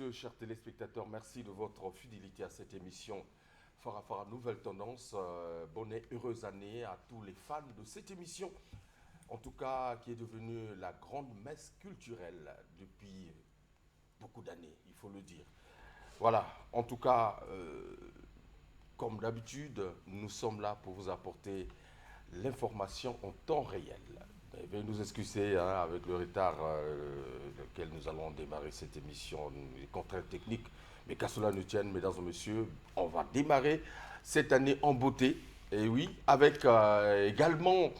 messieurs, chers téléspectateurs, merci de votre fidélité à cette émission Fara Fara Nouvelle Tendance. Bonne et heureuse année à tous les fans de cette émission, en tout cas qui est devenue la grande messe culturelle depuis beaucoup d'années, il faut le dire. Voilà, en tout cas, comme d'habitude, nous sommes là pour vous apporter l'information en temps réel. Veuillez nous excuser avec le retard lequel nous allons démarrer cette émission, les contraintes techniques, mais qu'à cela ne tienne, mesdames et messieurs, on va démarrer cette année en beauté, et oui, avec également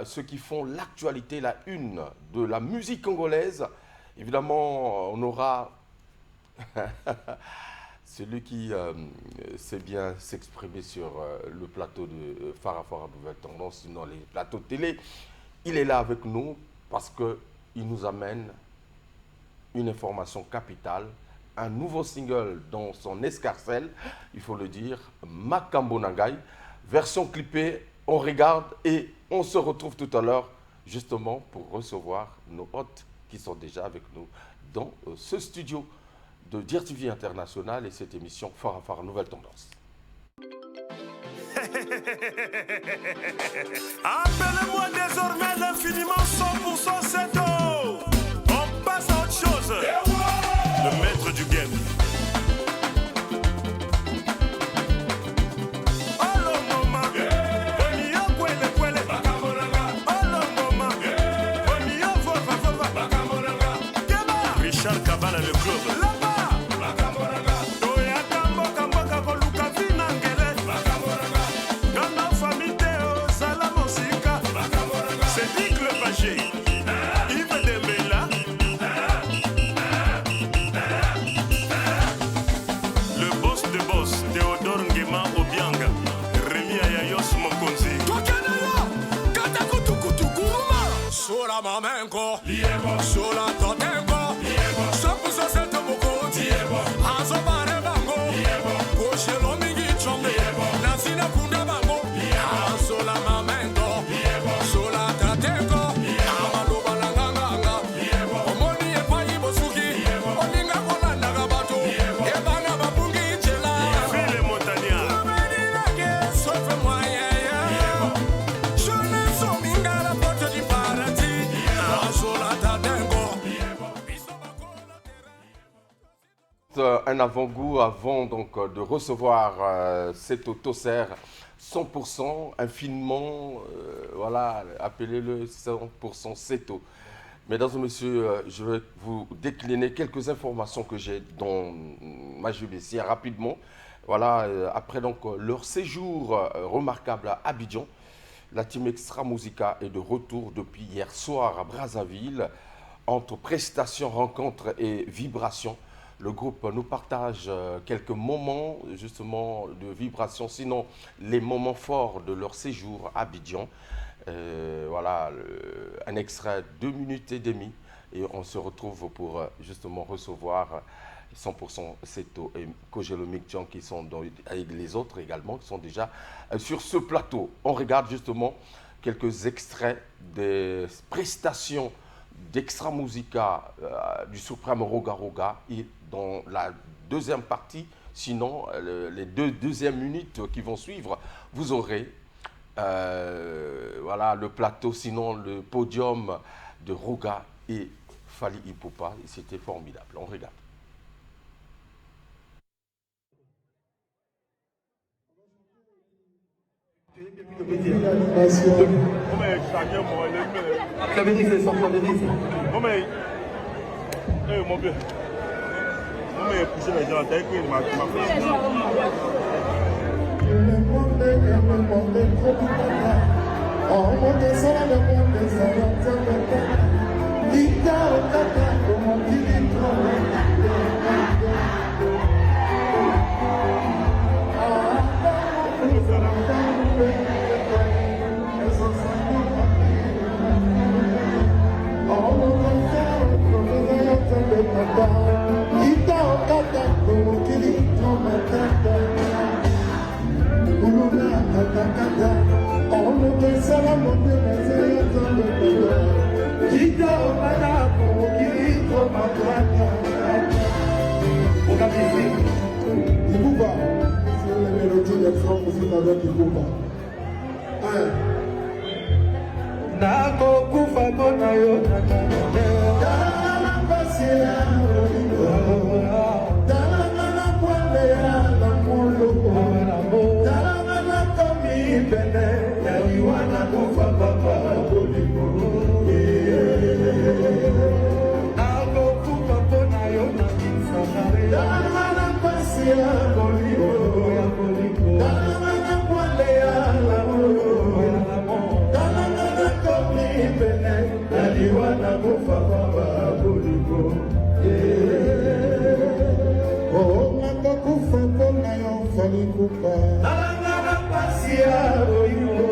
ceux qui font l'actualité, la une de la musique congolaise. Évidemment, on aura celui qui sait bien s'exprimer sur le plateau de Fara Fara Nouvelle Tendance, sinon les plateaux de télé. Il est là avec nous parce qu'il nous amène une information capitale, un nouveau single dans son escarcelle, il faut le dire, Makambo Nangai, version clippée, on regarde et on se retrouve tout à l'heure justement pour recevoir nos hôtes qui sont déjà avec nous dans ce studio de DIRTV International et cette émission Fara Fara Nouvelle Tendance. Appelez-moi désormais l'infiniment 100% Seto. On passe à autre chose. Le maître du game. Richard Kabala, le club. Mamenko, sola totenko, sopuso seto mukoti, azo bare bango, koshelo mingi chombe, nasina kunda bango, sola mamenko, sola totenko, amalo balanganga, omoni epai bosuki, oninga kolanda gabato, ebana babungi chela, file montagna, menilage, sofe moyen, je ne so minga la porte du paradis. Un avant-goût avant donc de recevoir cet Tosser 100% infiniment, voilà, appelez-le 100% Seto. Mesdames et messieurs, je vais vous décliner quelques informations que j'ai dans ma JBC rapidement. Voilà, après donc leur séjour remarquable à Abidjan, la team Extra Musica est de retour depuis hier soir à Brazzaville. Entre prestations, rencontres et vibrations, le groupe nous partage quelques moments justement de vibrations, sinon les moments forts de leur séjour à Abidjan. Voilà, un extrait 2 minutes et demie et on se retrouve pour justement recevoir 100% Seto et Kojelo Mikchan qui sont avec les autres également qui sont déjà sur ce plateau. On regarde justement quelques extraits des prestations d'Extra Musica du Suprême Roga Roga et dans la deuxième partie, sinon les deuxièmes minutes qui vont suivre, vous aurez voilà, le plateau, sinon le podium de Roga et Fally Ipupa et c'était formidable. On regarde. Clavéris, c'est sans clavéris. Non mais, mon père, non mais pousser les gens à taille que ma Kikuba, sur les mélodies des francs, vous avec Kikuba. Nakokufa mpona yo talanga na kwande ya na muluko talanga na komi pene ya liwana kufa papa boliko nakokufa mpona yo na kisakare talanga na pasi ya boliko talanga na kwande ya na muluko talanga na komi pene ya liwana kufa papa boliko. Oh, nakokufa mpona yo falikupa talanga na pasi ya boliko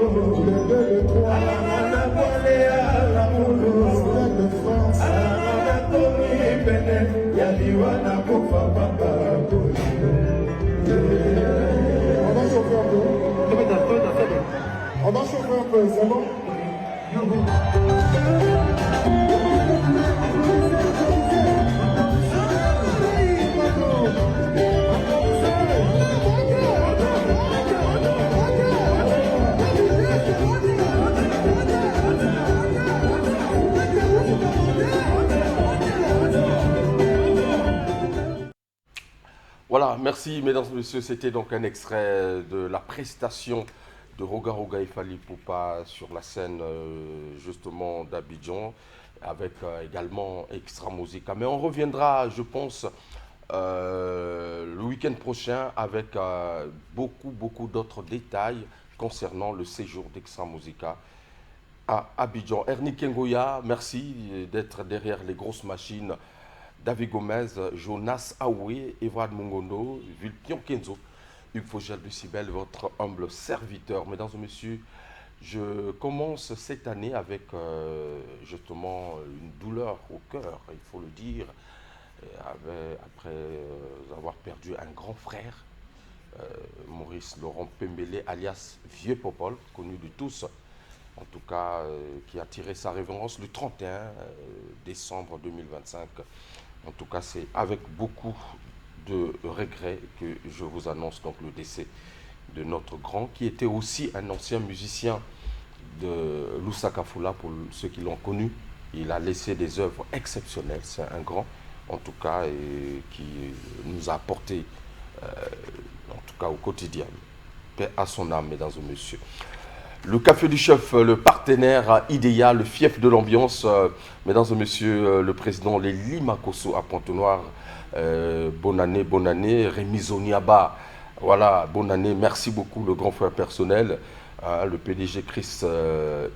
talanga na kwande ya na muluko de France talanga na komi pene ya liwana kufa papa boliko. On va chauffer un peu. On va chauffer un peu, c'est bon? Voilà, merci mesdames et messieurs, c'était donc un extrait de la prestation de Roga Roga et Fally Ipupa sur la scène justement d'Abidjan, avec également Extra Musica. Mais on reviendra, je pense, le week-end prochain avec beaucoup d'autres détails concernant le séjour d'Extra Musica à Abidjan. Ernie Kengoya, merci d'être derrière les grosses machines. David Gomez, Jonas Aoué, Evrad Mungondo, Vulpion Kenzo, Hugues Fogel Lucibel, votre humble serviteur. Mesdames et messieurs, je commence cette année avec justement une douleur au cœur, il faut le dire, après avoir perdu un grand frère, Maurice Laurent Pembele, alias Vieux Popol, connu de tous, en tout cas qui a tiré sa révérence le 31 décembre 2025. En tout cas, c'est avec beaucoup de regrets que je vous annonce donc le décès de notre grand, qui était aussi un ancien musicien de Lusaka Fula, pour ceux qui l'ont connu. Il a laissé des œuvres exceptionnelles, c'est un grand, en tout cas, et qui nous a apporté, en tout cas au quotidien. Paix à son âme, mesdames et messieurs. Le Café du Chef, le partenaire idéal, le fief de l'ambiance, mesdames et messieurs, le président Léli Makosso à Pointe-Noire, bonne année, Rémi Zoniaba, voilà, bonne année, merci beaucoup, le grand frère personnel, le PDG Chris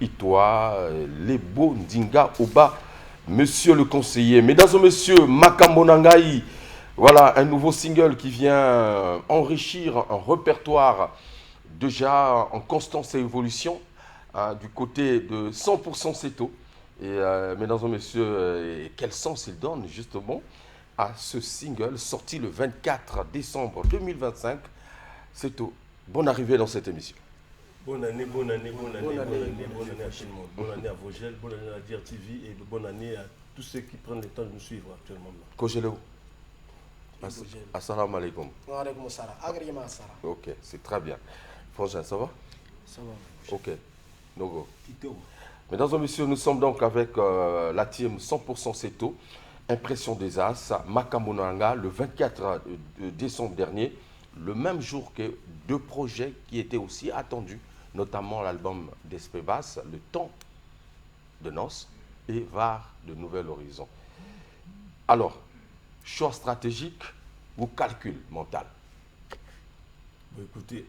Itoa, Lebo Ndinga Oba, monsieur le conseiller, mesdames et messieurs, Makambonangaï, voilà, un nouveau single qui vient enrichir un répertoire déjà en constante évolution du côté de 100% Seto. Et mesdames et messieurs, quel sens il donne justement à ce single sorti le 24 décembre 2025. Seto, bonne arrivée dans cette émission. Bonne année à tout le monde. Bonne année à Vogel, bonne année à DRTV et bonne année à tous ceux qui prennent le temps de nous suivre actuellement. Kogeleo. Assalamu alaikum. Wa alaikum assalam. Agrément Sara. Ok, c'est très bien. Frangin, ça va? Ça va. Ok, no go. Mesdames et messieurs, nous sommes donc avec la team 100% Seto, Impression des As, Makamonanga, le 24 décembre dernier, le même jour que deux projets qui étaient aussi attendus, notamment l'album d'Espébas, Le Temps de Noces et Var de Nouvel Horizon. Alors, choix stratégique ou calcul mental? Bon, écoutez,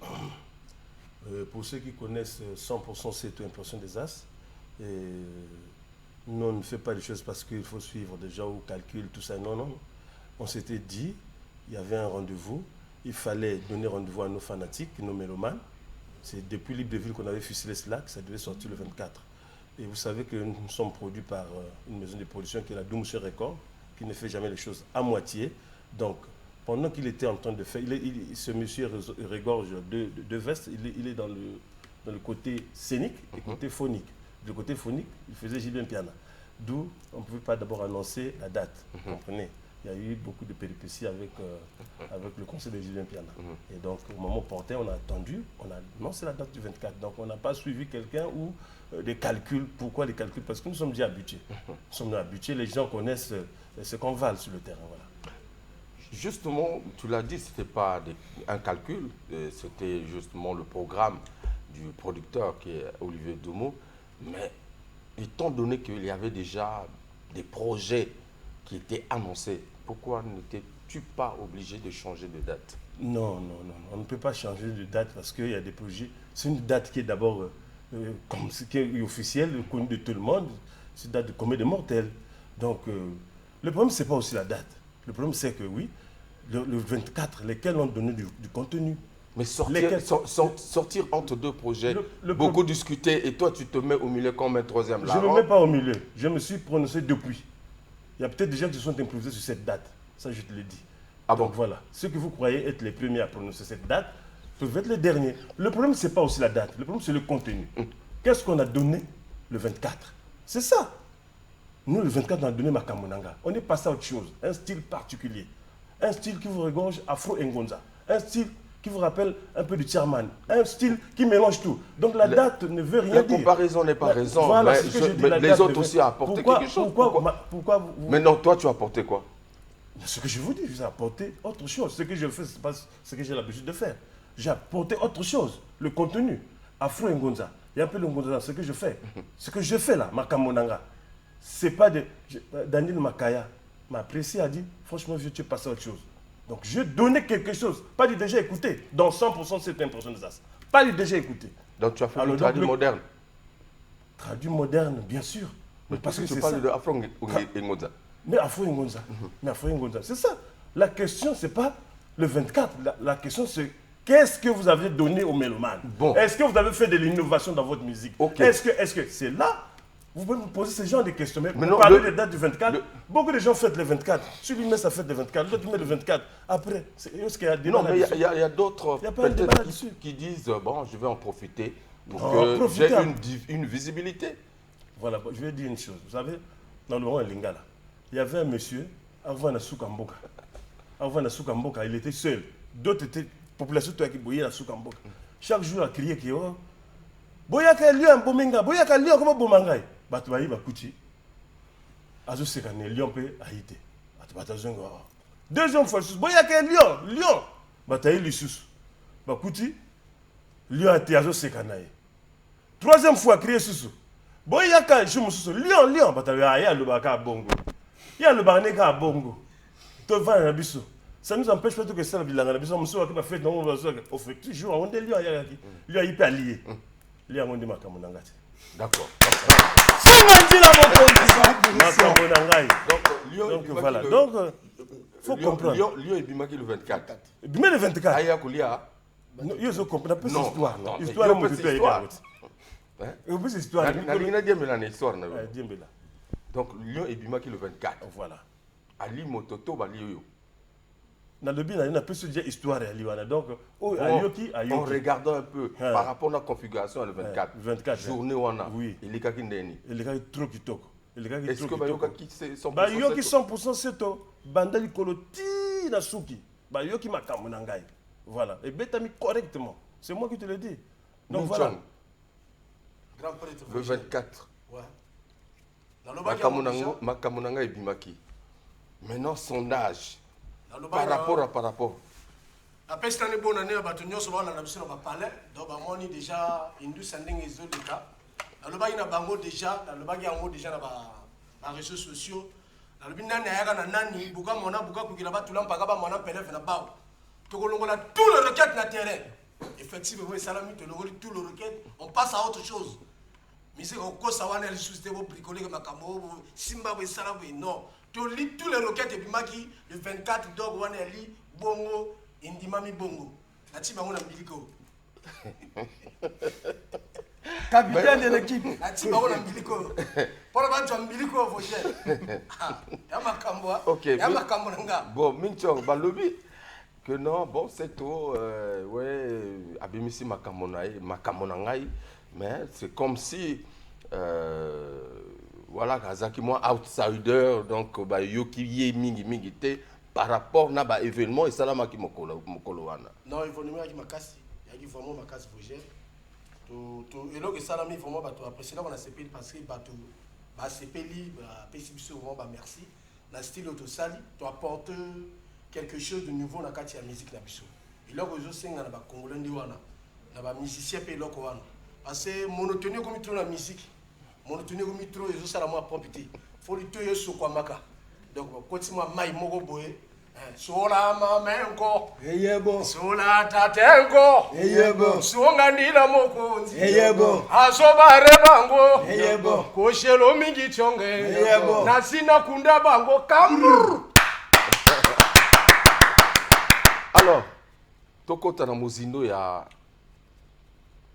pour ceux qui connaissent 100% Seto, Impression des As, nous on ne fait pas les choses parce qu'il faut suivre déjà au calcul, tout ça. Non, non. On s'était dit, il y avait un rendez-vous, il fallait donner rendez-vous à nos fanatiques, nos mélomanes. C'est depuis Libreville qu'on avait fusilé cela, que ça devait sortir le 24. Et vous savez que nous sommes produits par une maison de production qui est la Doomsday Record, qui ne fait jamais les choses à moitié. Donc, pendant qu'il était en train de faire, ce monsieur regorge de vestes, il est dans le côté scénique et côté phonique. Du côté phonique, il faisait Gilbert Piana. D'où on ne pouvait pas d'abord annoncer la date, vous comprenez? il y a eu beaucoup de péripéties avec le conseil de Julien Piana. Et donc, au moment opportun, on a attendu, non, c'est la date du 24. Donc, on n'a pas suivi quelqu'un ou des calculs. Pourquoi les calculs? Parce que nous sommes déjà habitués. Nous sommes habitués, les gens connaissent ce qu'on vale sur le terrain. Voilà. Justement, tu l'as dit, ce n'était pas un calcul, c'était justement le programme du producteur qui est Olivier Doumo. Mais étant donné qu'il y avait déjà des projets qui étaient annoncés, pourquoi n'étais-tu pas obligé de changer de date? Non, on ne peut pas changer de date parce qu'il y a des projets. C'est une date qui est d'abord, comme ce qui est officiel, connue de tout le monde, c'est une date de commun des mortels. Donc, le problème, ce n'est pas aussi la date. Le problème, c'est que oui, le 24, lesquels ont donné du contenu. Mais sortir entre deux projets, beaucoup discuté, et toi tu te mets au milieu comme un troisième là. Je ne me mets pas au milieu, je me suis prononcé depuis. Il y a peut-être des gens qui se sont improvisés sur cette date, ça je te l'ai dit. Ah bon? Donc voilà, ceux que vous croyez être les premiers à prononcer cette date peuvent être les derniers. Le problème, ce n'est pas aussi la date, le problème c'est le contenu. Qu'est-ce qu'on a donné le 24? C'est ça. Nous, le 24, on a donné Makamonanga. On est passé à autre chose, un style particulier. Un style qui vous regorge Afro Ngonza. Un style qui vous rappelle un peu du Chairman. Un style qui mélange tout. Donc la date ne veut rien dire. La comparaison n'est pas raison. Voilà, mais les autres aussi ont apporté quelque chose. Pourquoi vous... Mais non, toi tu as apporté quoi? Ce que je vous dis, je vous ai apporté autre chose. Ce que je fais, ce n'est pas ce que j'ai l'habitude de faire. J'ai apporté autre chose. Le contenu. Afro Ngonza. Il y a un peu le Ngonza. Ce que je fais. Ce que je fais là, Makamonanga. C'est pas de... Daniel Makaya m'a apprécié, a dit, franchement, vieux, tu es passé à autre chose. Donc, je donnais quelque chose. Pas du déjà écouté. Dans 100% c'est impression des as. Pas du déjà écouté. Donc, tu as fait le traduit moderne. Traduit moderne, bien sûr. Mais parce que tu parles de Afro Ngonza. Mais Afro Ngonza. Mais Afro Ngonza. C'est ça. La question, c'est pas le 24. La question, c'est qu'est-ce que vous avez donné aux mélomanes? Bon. Est-ce que vous avez fait de l'innovation dans votre musique? Okay. Est-ce que c'est là? Vous pouvez me poser ce genre de questions. Mais non, vous parlez des dates du 24. Beaucoup de gens fêtent le 24. Celui met sa fête le 24. L'autre met le 24. Après, est-ce qu'il y a des non, mais il y a d'autres qui disent bon, je vais en profiter pour que j'ai une visibilité. Voilà, je vais dire une chose. Vous savez, dans le moment Lingala, il y avait un monsieur, avant Nasukamboka. Avant Nasukamboka, il était seul. D'autres étaient, population qui bouillait Nasukamboka. Chaque jour, il criait qu'il y a Boyaka Lyon, Bomenga, Boyaka Lyon, comment Bomangai? Batouaï Bakouti. Azo Sekane, Lyon peut haïté. Deuxième fois, Boyaka Lyon. Bataille Lissous. Bakouti. Lyon a été Azo Sekane. Troisième fois, crié Soussou. Boyaka, Lyon. Bataille Aya le Baka Bongo. Il y a le Baneka Bongo. Devant un abisso. Ça nous empêche pas que ça, la ville, on a fait dans le fait toujours, on est Lyon, il y a hyper allié. D'accord. Donc voilà. Donc il faut comprendre. Lyon et Bimaki le 24. Bimaki le 24. Aya Koulia. Il faut comprendre. Il faut histoire. Histoire. Donc Lyon et Bimaki le 24. Voilà. Ali Mototo Balio. Dans le bien, il y a plus de histoire à Liwana. Donc, en regardant un peu par rapport à la configuration le 24, journée où on a, il est trop kitoko. Est-ce que Bayoka qui c'est 100%? Bayoki 100% c'est tout. Bandali Koloti Nasuki. Bayoki Makamonangai. Voilà. Et Betami correctement. C'est moi qui te le dis. Donc voilà. Le 24. Ouais. Makamonanga et Bimaki. Maintenant, sondage. Par rapport. Après cette année, bonne année, on a parlé. Donc, on a déjà une douzaine de cas. Dans le bas, il y a déjà, dans le bas, il y a déjà les réseaux sociaux. Dans le bas, il y a nani, beaucoup de gens qui ont tout le requête dans le terrain. Effectivement, tout le requête, on passe à autre chose. Mais c'est qu'on savoir les choses de bricoler comme Makambo, Simba, non. Tu lis tous les requêtes et puis Maki, le 24, Dog, Waneli, Bongo, Indimami Bongo. La team a umbilico. Capitaine de l'équipe. La team a umbilico. Pour le battre umbilico, vous voyez. Yamakamboa. Ok. Yamakamboanga. Bon, Minchong, Balobi. Que non, bon, c'est tout. Ouais, Abimisi Makamonangai. Mais c'est comme si. voilà, Kazaki, moi, outsider, donc, bah, yoki ye mingi mingi te, par rapport à bah, événement, et ça là, qui mokolo wana. Non, il faut nous mettre makasi. Il y a vraiment makasi pour gérer. Et là, ça là, vraiment, bah, après là, on a CPL parce que bah, CPL, bah, PCBC, vraiment, bah, merci. Dans le style autosali, tu apportes quelque chose de nouveau dans la musique. Et là, les autres, on a des Congolais, on a des musiciens, parce que monotonie comme trop la musique, monotonie comme trop, les autres, ça la moi prompté. Faut le tuer sur quoi maka. Donc, quand tu m'as maï mogo boé, sola mamenko, sola tatenko, songa ndila mokonzi, asoba rebango, koshelo mingi chonge, nasina kunda bango kambrur. Alors, tokota na mozindo ya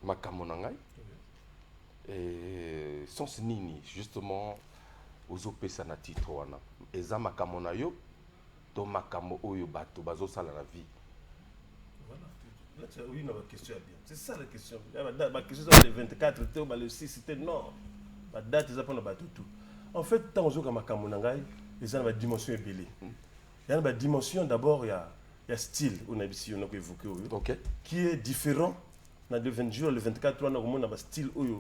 makambo na ngai. Et sens nini justement ozopesa na titre wana. Eza makambo na yo to makambo oyo bato bazosala na vie. Voilà. Là, tu as eu une question bien. C'est ça la question. La question c'est le 24, le 6, c'était non. La date, c'est pas tout. En fait, tant que makambo na ngai, ils ont une dimension ébélée. Il y a une dimension d'abord, il y a style, on a évoqué, okay, qui est différent. Dans le 20 jours, le 24, on a un style, il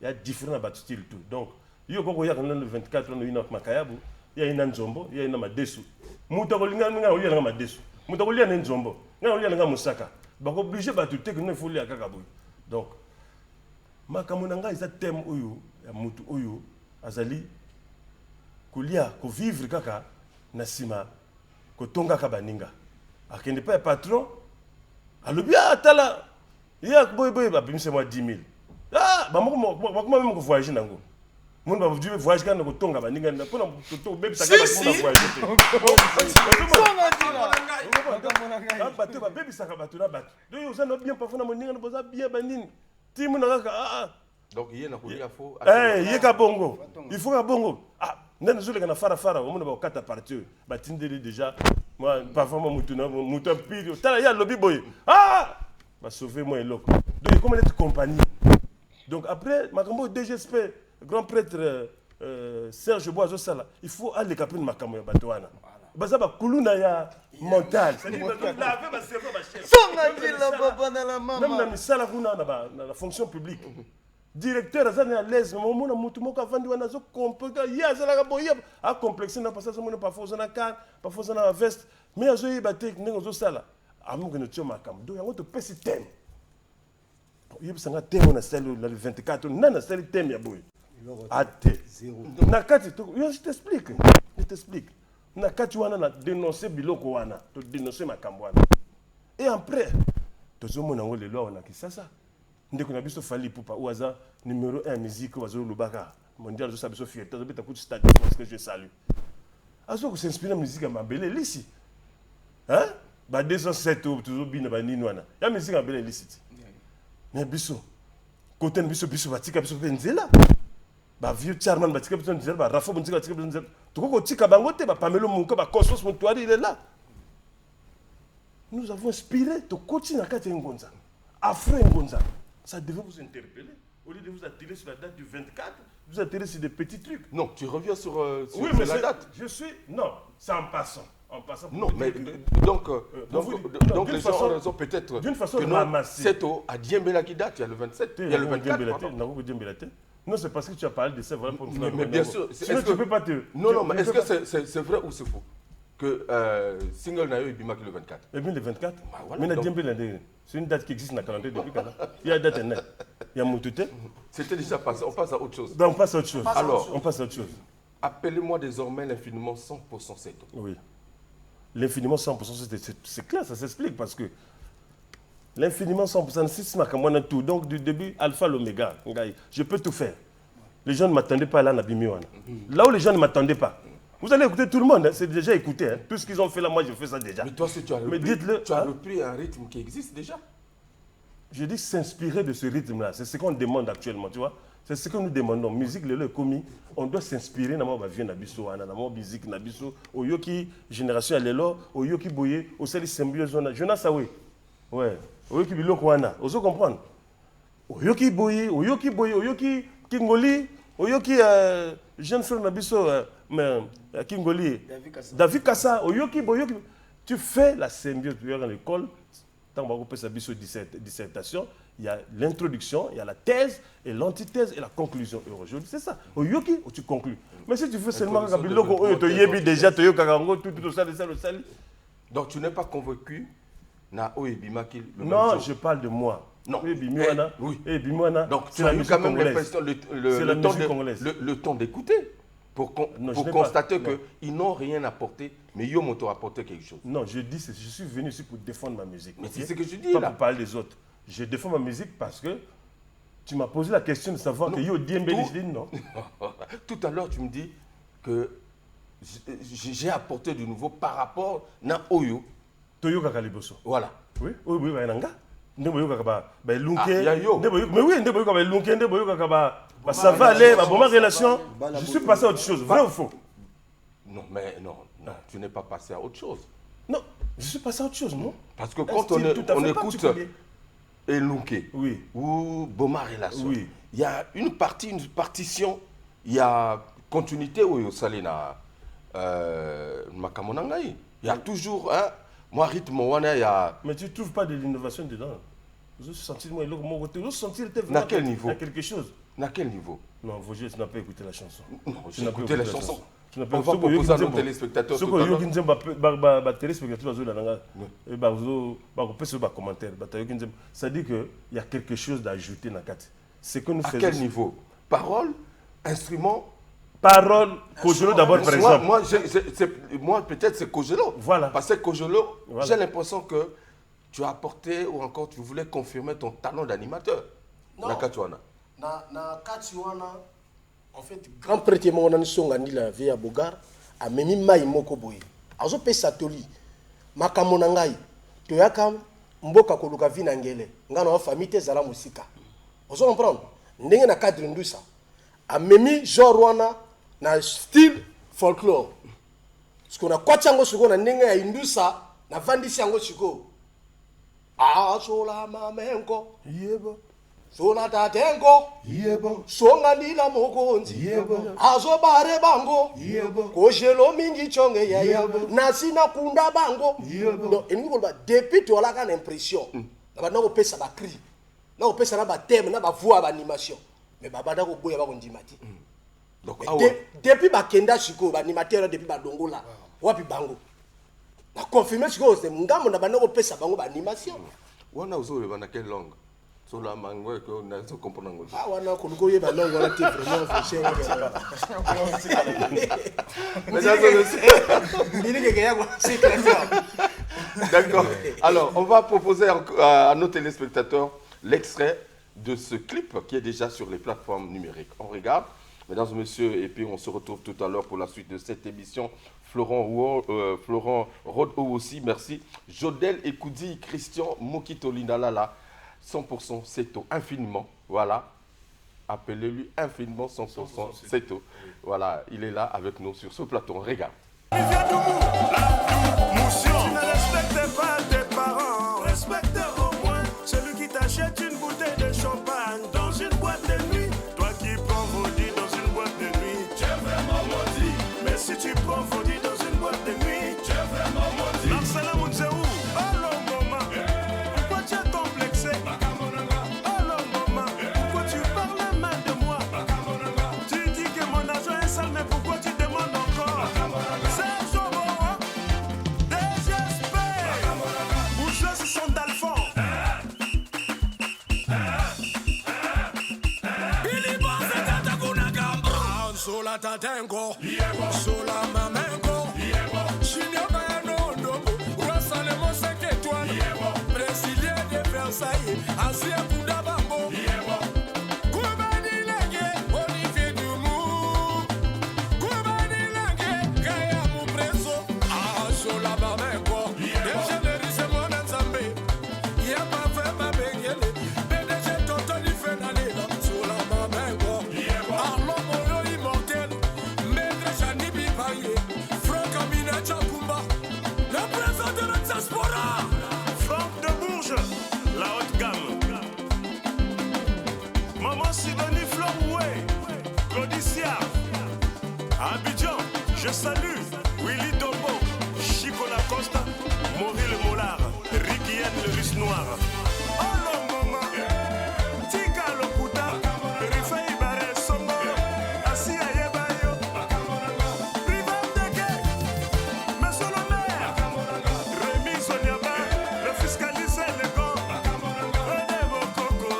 y a différent style tout. Donc, il y a le 24, on a une makayabu, il y a une nzombo, il y a une madesu. Moutakolinga, il y a une madesu. Moutakolia une nzombo, il y a une musaka. Il est obligé de tout que nous faut lire à Kakabou. Donc, makamonanga, il y a un thème, il y a mutu, azali, kulia, ko vivre kaka, nasima, ko tonga kabaninga. Akende pas patron, alobi atala, ya boy c'est moi 10 000. Ah, bah moi même voyager nango. Mon ba dû voyager quand ko tonga baninga na pona to bébé ça ka voyager. Bato ba bébé ça ka bato na bato. Donc vous avez bien parfois na moninga na boza bien banini. Timu na ka donc il y a na kulia fo. Eh, yeka bongo. Il faut ka bongo. Ah, nana zule kana fara on ba kata partir. Ba tindeli déjà. Moi parfois mutu pire. Tala ya lobby boy. Ah! Va sauver moi et l'autre. Donc comment être compagnie. Donc après makambo DGSP, grand prêtre Serge Boazo Sala, il faut aller caper makambo ya batoana. Baza ba kuluna ya mental. C'est-à-dire laver ba cerveau ba chef. Même dans misala kuna na la fonction publique. Directeur azana à l'aise, mais mon mutu moko avandi wana zo comprendre ya zala ka boya a complexé na passage mon parfois na can, parfois na veste, mais azo yibate ndenge zo sala. Amu que nous tuons makambo. Donc yango to pesi thème. Il y a un thème na salle le 24, na salle thème ya boy. Ate. Na kati je t'explique. Na kati wana na dénoncer biloko wana, to dénoncer makambo wana. Et après, tozo mona ngo le loi wana ki sasa. Ndeko na biso fali poupa ouaza numéro 1 musique wazo lubaka. Mondial zo sabiso fierté, zo beta coup stade parce que je salue. Azo ko s'inspirer musique mabele lisi. Hein? Ba 207 toujours bien ba nini wana. Ya musique mabele licite. Mais biso côté biso batika biso benzela. Ba vieux charman batika biso nzela ba rafo batika biso nzela. Toko tika bango te ba pamelo munko ba cosmos montoari il est là. Nous avons inspiré to coaching na kati ngonza. Afro ngonza. Ça devait vous interpeller. Au lieu de vous attirer sur la date du 24, vous attirez sur des petits trucs. Non, tu reviens sur la date. Je suis non, c'est en passant. Non, mais donc les gens ont raison peut-être d'une façon que ramassée. C'est à Diembela qui date, il y a le 27, il y a le 24. Non, c'est parce que tu as parlé de ça. Voilà, pour mais bien sûr. Sinon, tu ne peux pas te... Non, mais est-ce que c'est vrai ou c'est faux que Single Nayo est Bimaki le 24? Et bien le 24. Voilà, mais Diembela, c'est une date qui existe dans le calendrier depuis quand il y a une date nette. Il y a Moutouté. C'était déjà passé, on passe à autre chose. Ben, on passe à autre chose. Alors, on passe à autre chose. Appelez-moi désormais l'infiniment 100% Seto. Oui. L'infiniment 100%, c'est clair, ça s'explique parce que l'infiniment 100%, c'est ma caméra tout. Donc du début, alpha, l'oméga, je peux tout faire. Les gens ne m'attendaient pas là, Nabimiwana. Là où les gens ne m'attendaient pas. Vous allez écouter tout le monde, hein, c'est déjà écouté. Hein. Tout ce qu'ils ont fait là, moi, je fais ça déjà. Mais toi, si tu as repris un rythme qui existe déjà. Je dis s'inspirer de ce rythme-là. C'est ce qu'on demande actuellement, tu vois. C'est ce que nous demandons. Musique, le commis, on doit s'inspirer dans ma vie, dans ma musique, dans au yoki génération lelo, au yoki boye, au sali symbiose, Jonas Sawe. Ouais. Au yoki biloko wana. Vous comprendre? Au yoki boye, au yoki kingoli, au yoki jeune frère Nabiso, Kingoli, David Kassa, Oyoki, Boyoki. Tu fais la symbiose dans l'école. Tant qu'on peut sa dissertation, il y a l'introduction, il y a la thèse, et l'antithèse et la conclusion. Aujourd'hui, c'est ça. Oyoki, tu conclus. Mais si tu veux seulement que déjà, tu donc tu n'es pas convaincu na Oebimaki. Non, je parle de moi. Non. Oui. Donc tu as eu quand même l'impression, le temps d'écouter pour constater qu'ils n'ont rien apporté, mais Yomoto a apporté quelque chose. Non, je suis venu ici pour défendre ma musique. Mais c'est ce que je dis pas là. Pour parler des autres. Je défends ma musique parce que tu m'as posé la question de savoir que Yo Diembelishline, non. Tout à l'heure, tu me dis que j'ai apporté du nouveau par rapport à Oyo. Toyo Kakaliboso. Voilà. Oui, Nanga. Mais oui, ça va aller, ma bonne relation. Je suis passé à autre chose, vrai ou faux? Non, mais non, tu n'es pas passé à autre chose. Non, je suis passé à autre chose, non? Parce que quand on écoute Elunke ou Boma Relation, il y a une partition, il y a continuité au Salina Makamonangaï. Il y a toujours un rythme, il y a... Mais tu ne trouves pas de l'innovation dedans? Vous sentez à quel niveau? Il y a quelque chose. À quel niveau? Non, Vosges, tu n'as pas écouté la chanson. Non, j'ai écouté la chanson. On va proposer à nos téléspectateurs tout à l'heure. Ça dit qu'il y a quelque chose d'ajouter dans la carte. À quel niveau? Parole, instrument? Parole, Kojolo d'abord par exemple. Moi peut-être c'est Kojolo. Voilà. Parce que Kojolo, j'ai l'impression que tu as apporté ou encore tu voulais confirmer ton talent d'animateur. Non. Na Katuana. Na Katuana, en fait, grand prêtre mon songani la vie à Bogar, a memi mai moko boy. Azo pe satoli. Makamona ngai. Toyaka mboka koluka vina ngele. Ngana wa famille te zala musika. Ozo comprendre? Ndenge na cadre ndusa. A memi genre wana na style folklore. Siko na kwachango siko na ndenge ya indusa na vandisi yango siko. Sola mamengo. Yebo. Sola tatengo. Yebo. Songa nila mokonzi. Yebo. Azo bare bango. Yebo. Kojelo mingi chonge ya Yebo. Nasina kunda bango. Yebo. Donc, et nous, depuis tu as la grande impression. Na ba pesa ba cri. Na pesa na ba thème, na ba voix, ba animation. Mais baba da ko boya ba ko ndimati. Donc depuis ba kenda chiko ba animateur depuis ba dongo là. Wapi bango. Na confirmer chiko c'est ngambo na ba na ko pesa bango ba animation. Wana uzole bana quelle langue? Sur la mangue que on a comprendre. Ah wana ko ko yeba langue wana te vraiment fâché. Mais ça c'est D'accord. Alors, on va proposer à nos téléspectateurs l'extrait de ce clip qui est déjà sur les plateformes numériques. On regarde, mesdames et messieurs, et puis on se retrouve tout à l'heure pour la suite de cette émission. Florent Rod aussi, merci. Jodel Ekoudi, Christian Mokito Lindalala, 100% Seto, infiniment, voilà. Appelez-lui infiniment 100% Seto. Voilà, il est là avec nous sur ce plateau. On regarde. Tu ne respectes pas tes parents, respecte au moins celui qui t'achète une bouteille de champagne dans une boîte de nuit. Toi qui prends Vaudi dans une boîte de nuit, tu es vraiment maudit. Mais si tu prends Vaudi dans une boîte de nuit, tu es vraiment maudit. Marcela Moutseou, allô maman, pourquoi tu es complexé? Allô maman, pourquoi tu parles mal de moi? Tu dis que mon argent est sale, mais pourquoi tu demandes encore? C'est Jobo, désespéré, bourgeois se sont d'Alphon. Sola tatengo, sola mamengo, Shinyaba no ndobo, Rosale Moseke Toine, Brésilien de Versailles, Asia Kundabambo, Koubani Lenge, Olivier Dumou, Koubani Lenge, Kaya Moupreso, sola mamengo, Dégénéris c'est mon ensemble, Y'a pas fait ma beignele, PDG Toto Lifenale, sola mamengo, Arlo Moyo immortel, Maître Janibi Baye, Franck Amina Chakumba, le président de la diaspora, Franck de Bourges, la haute gamme, Maman Sidonie Floroué, Claudicia, Je salue Willy Tombo, Chico Lacosta, Maurice le Mollard, Ricky Ed le Russe Noir. Oh le moment, Tika Lokuta, Rifai Bare Songo, Assi Ayebayo, Privat Deke, Monsieur le maire, Rémi Sonyaba, le fiscaliste élégant, René Bokoko,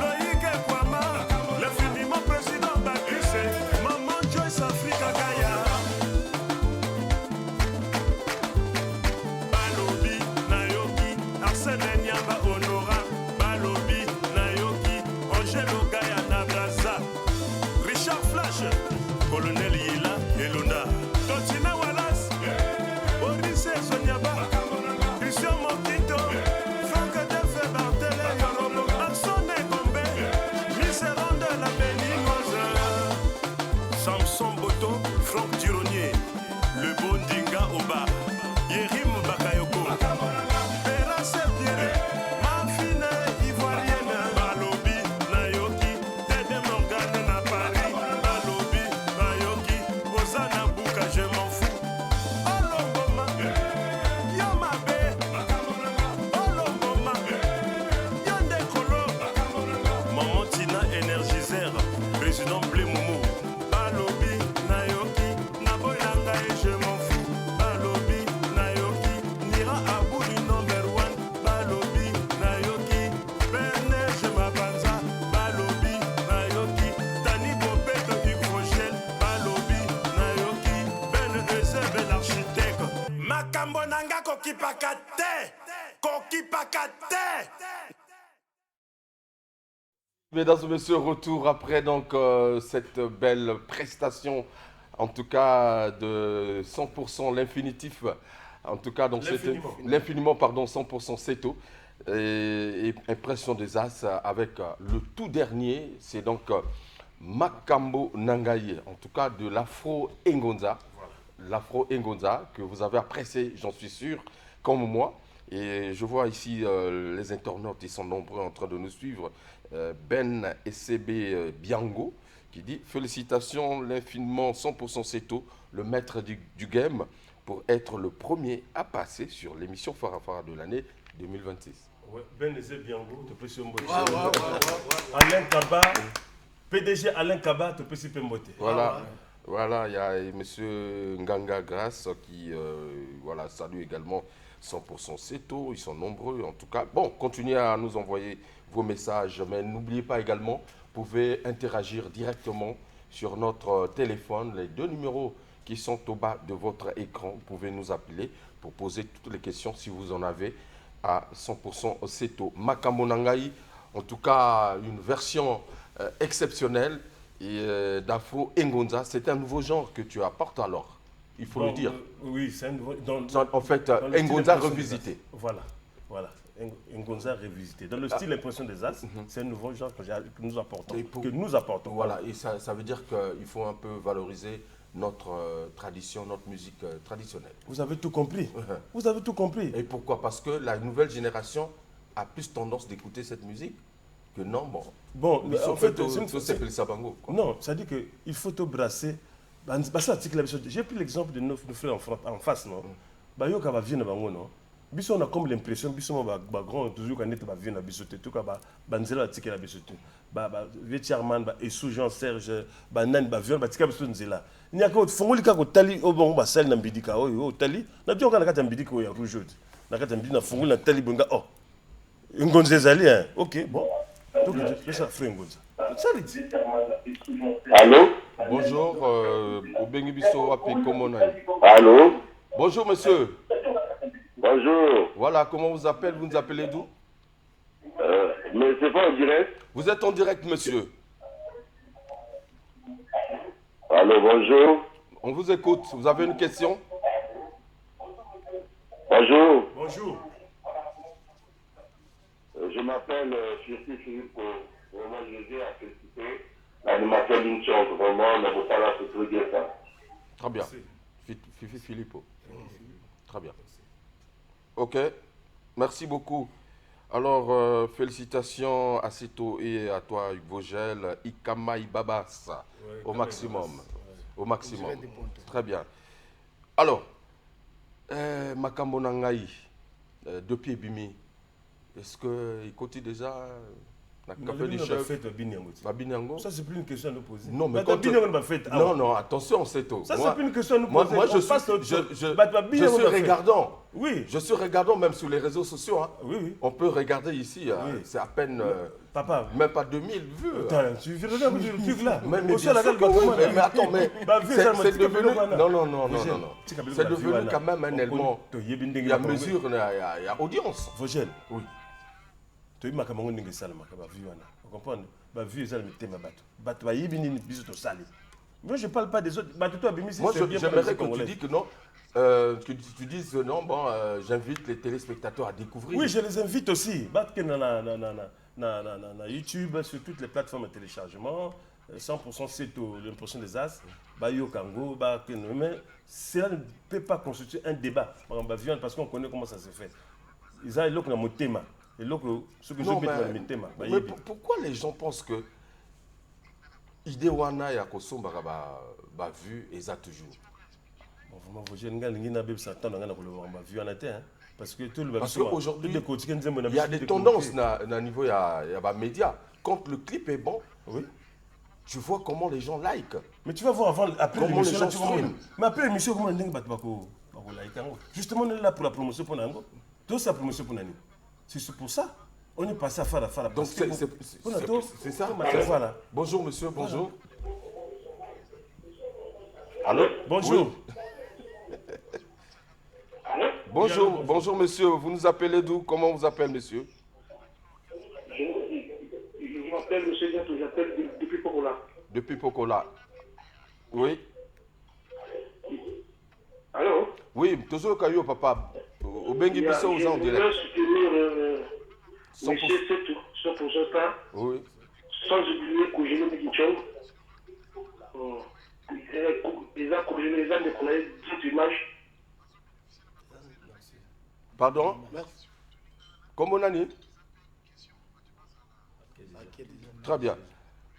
Loïc Kwama, l'infiniment président Bakissé, Maman Joyce Africa Gaïa. Balobi, Nayoki, Arsène Nyamba Honora, Balobi, Nayoki, Angelo Gaya Nabraza, Richard Flash, Colonel Yila Elona, Totina Wallace, Boris Sonyaba, Christian Mokito, Franck Defe Bartele Yorobo, Maxon Gombe, Miseran de la Béninoise, Samson Boto, Franck Duronier, le bon Dinga Oba, Yerim Bakayoko, Pera Sepierre, Mafine Ivoirienne, Balobi, Nayoki, Tede Morgane na Paris, Balobi, Nayoki, Osana Bouka, je m'en fous. Olongoma, Yamabe, Olongoma, Yande Kolo, Maman Tina Énergiseur, Président Blé Moumou, Balobi, Nayoki, Naboyanga et je m'en fous. Balobi, Nayoki, Nira Abou du number one. Balobi, Nayoki, Berne, je m'abanza. Balobi, Nayoki, Tani Bobeto Hydrogel. Balobi, Nayoki, Ben Ezebe l'architecte. Makambo Nanga Koki Pakate, Koki Pakate. Mesdames et messieurs, retour après donc cette belle prestation, en tout cas de 100% l'infinitif, en tout cas donc c'était l'infiniment pardon 100% Seto et impression des As avec le tout dernier, c'est donc Makambo Nangaye, en tout cas de l'Afro Ngonza, l'Afro Ngonza que vous avez apprécié, j'en suis sûr, comme moi. Et je vois ici les internautes, ils sont nombreux en train de nous suivre. Ben SCB Biango qui dit « Félicitations, l'infiniment 100% Seto, le maître du game, pour être le premier à passer sur l'émission Farafara de l'année 2026. » Ouais, Ben SCB Biango, tu peux se mboter. Alain Kaba, PDG Alain Kaba, tu peux se mboter. Voilà. Voilà, il y a M. Nganga Grasse qui voilà, salue également 100% Seto, ils sont nombreux en tout cas. Bon, continuez à nous envoyer vos messages, mais n'oubliez pas également, vous pouvez interagir directement sur notre téléphone, les deux numéros qui sont au bas de votre écran. Vous pouvez nous appeler pour poser toutes les questions si vous en avez à 100% Seto. Makambo Nangaye, en tout cas une version exceptionnelle d'Afro Ngonza. C'est un nouveau genre que tu apportes alors, il faut le dire. Oui, c'est un nouveau. En fait, Ngonza revisité. Voilà, voilà. Ngonza revisité. Dans le style Impression des As, c'est un nouveau genre que nous apportons. Voilà, et ça veut dire qu'il faut un peu valoriser notre tradition, notre musique traditionnelle. Vous avez tout compris. Vous avez tout compris. Et pourquoi? Parce que la nouvelle génération a plus tendance d'écouter cette musique que non, bon. En fait, c'est Sabango. Non, ça dit qu'il faut te brasser. J'ai pris l'exemple de nos frères en face, non? Bayoka va venir, non? Biso on a comme l'impression biso ba grand toujours quand était ba vie na biso tout ka ba banzela ticket la biso ba Chairman ba Essou Jean Serge ba nan ba viol ba tika biso nzela nya ko fongoli ka ko tali o bon ba sel na mbidika o tali na dio kana kata mbidika o ya rouge na kata mbidika na fongoli na tali bonga Ngonza ezali hein. OK bon donc je ça frère Ngonza ça dit. Allô? Bonjour Obengi biso api komona. Allô? Bonjour monsieur. Bonjour. Voilà, comment vous appelez? Vous nous appelez d'où? Mais c'est pas en direct. Vous êtes en direct, monsieur. Allô, bonjour. On vous écoute. Vous avez une question? Bonjour. Bonjour. Je m'appelle Philippe. Vraiment, je viens à féliciter l'animateur d'une chose. Vraiment, on ne peut pas la soutenir ça. Très bien. Fifi Filippo. Très bien. Ok, merci beaucoup. Alors, félicitations à Seto et à toi, Hugo Gel, Ikama Ibabas, au maximum. Au maximum. Très bien. Alors, Makambo Nangaï, depuis Bimi, est-ce qu'il continue déjà café du chef? Ça, c'est plus une question à nous poser. Non, mais non, attention, c'est tout. Ça, c'est plus une question à nous poser. Moi, je suis regardant. Oui. Je suis regardant même sur les réseaux sociaux. Hein. Oui. On peut regarder ici. C'est à peine. Papa. Même pas 2000 vues. Tu regardes le truc là. Mais attends, mais c'est devenu. Non. C'est devenu quand même un élément. Il y a mesure, il y a audience. Vogel. Oui. Tu as vu ma camarade n'est pas vu. Vous comprenez? Bah vu ça le thème bateau. Bah il vient biso to sali. Moi je parle pas des autres. Bah toi Bimi c'est bien. J'aimerais que tu dis que non. Que tu dises non. Bon, j'invite les téléspectateurs à découvrir. Oui, je les invite aussi. Bah que na YouTube sur toutes les plateformes de téléchargement. 100% c'est tout l'impression des as. Bah yo Kango, bah que non mais cela ne peut pas constituer un débat. Parce qu'on connaît comment ça se fait. Ils ont l'autre dans mon thème. Mais pourquoi les gens pensent que Idewana ya Kosomba ba vu et ça toujours? Bon vraiment parce que aujourd'hui il y a des tendances na niveau ya ba média. Quand le clip est bon, oui. Tu vois comment les gens like. Mais tu vas voir avant après l'émission tu vois. Mais après l'émission comment ndenge bat bako like. Justement on est là pour la promotion pour Nango. Tout ça promotion pour Nani. C'est pour ça. On est passé à faire. Donc c'est ça. Voilà. Bonjour monsieur, bonjour. Allô? Bonjour. Oui. Bonjour monsieur, vous nous appelez d'où? Comment on vous appelle monsieur? Je m'appelle monsieur Diato, j'appelle depuis Pokola. Depuis Pokola. Oui. Allô? Oui, toujours Kayo papa. Au Bengi Bisso aux gens je voudrais soutenir monsieur Setou, 100% ça. Oui. Sans oublier Koujino Mikichong. Les gens de connaître 10 images. Pardon? Merci. Comment on a dit? Très bien.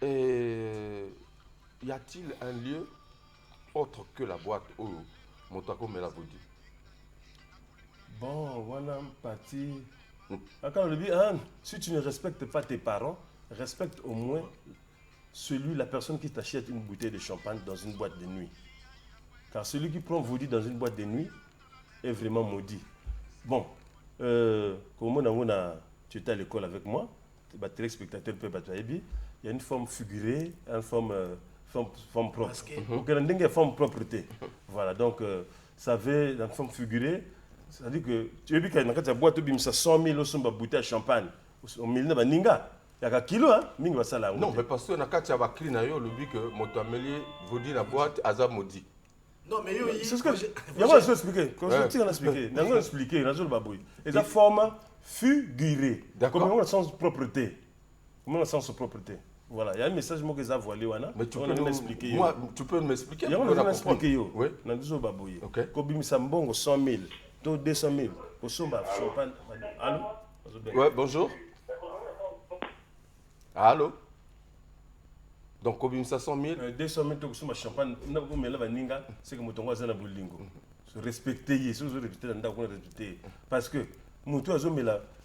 Et y a-t-il un lieu autre que la boîte où Montako Melaboudi? Bon, voilà un parti. Quand on lui dit, si tu ne respectes pas tes parents, respecte au moins la personne qui t'achète une bouteille de champagne dans une boîte de nuit. Car celui qui prend Vaudi dans une boîte de nuit est vraiment maudit. Bon, comme tu étais à l'école avec moi, les téléspectateurs peuvent être il y a une forme figurée, une forme propre. Une forme propreté. Voilà, donc ça avait une forme figurée. C'est-à-dire que tu as vu qu'il y a une boîte de 100 000 bouteilles de champagne. Au milieu de Ninga. Il y a un kilo, hein? Non, mais parce que na kati ya bakri na yo lobi que motameli Vaudi na boîte azab maudit. Non, mais c'est ce que il y a moi je expliquer. Quand tu as expliqué, n'a pas expliqué, n'a pas babouille. Et la forme figurée. Comme on a sens propreté. Comme on a sens propreté. Voilà, il y a un message moi que ça voilé wana. Mais tu peux m'expliquer. Il y a un expliquer yo. Oui. N'a pas babouille. Ko bimisa mbongo 100 000, to 200 000. Ko somba champagne. Allô? Ouais, bonjour. Allô? Donc, combien 500 000? 200 000 euros sur champagne. C'est que mon zana boulingo. Respecter, parce que mon toit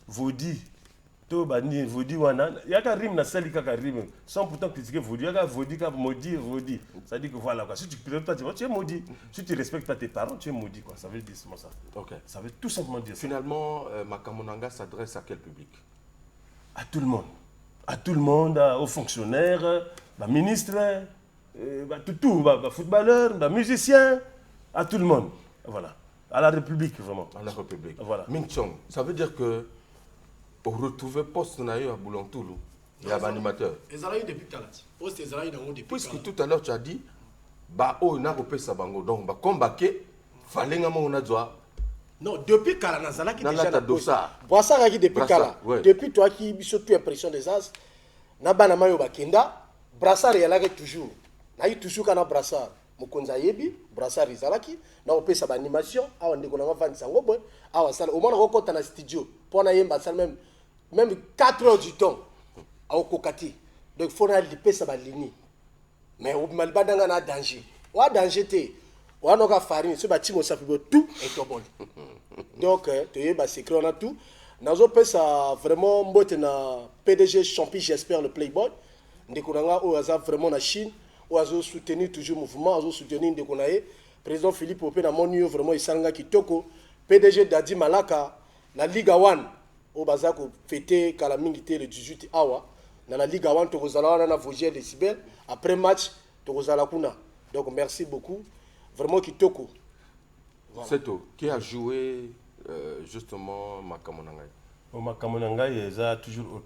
Vaudi, Vaudi wana, il y a un rime na sali kaka rime, sans pourtant critiquer Vaudi, il y a un Vaudi qui maudit. Ça dit que voilà quoi. Si tu tu es maudit. Si tu respectes pas tes parents, tu es maudit quoi. Ça veut dire ça. Ok. Ça veut tout simplement dire. Finalement, Makamonanga s'adresse à quel public? À tout le monde. À tout le monde, aux fonctionnaires, aux ministres, aux footballeurs, aux musiciens, à tout le monde. Voilà. À la République, vraiment. À la République. Voilà. Ming Chong, ça veut dire que pour retrouver poste à Boulontoulou, il y a un animateur. Puisque tout à l'heure tu as dit, on a repéré Sabango, donc combattre, fallait que non, depuis Kala Nazala qui déjà na dosa. Boissara qui depuis Kala. Depuis toi qui surtout impression des as. Na banama yo bakenda, brassard yalaka toujours. Na yi toujours kana brassard. Mukonza yebi, brassard izalaki, na opesa ba animation, awa ndeko na vandi sango boy, awa sala au moins rekota na studio. Pour na yemba sala même 4 heures du temps. Awa kokati. Donc faut na lipesa ba lini. Mais au malbadanga na danger. wa danger te wa no ka farine so ba timo sa pibo tout et to bon donc tu es ba secret on a tout nazo pesa vraiment mbote na PDG Champi j'espère le Playboy ndekonanga o aza vraiment na Chine o azo soutenir toujours mouvement azo soutenir ndekonaye président Philippe Opé na monio vraiment isalanga kitoko PDG Dadi Malaka na Liga 1 o baza ko fêter kala mingi te le 18 awa dans la Ligue 1 tokozala na Vosgier Decibel après match tokozala kuna donc merci beaucoup vraiment kitoko voilà. C'est tout qui a joué justement Makamonangai. Makamonangai il y a toujours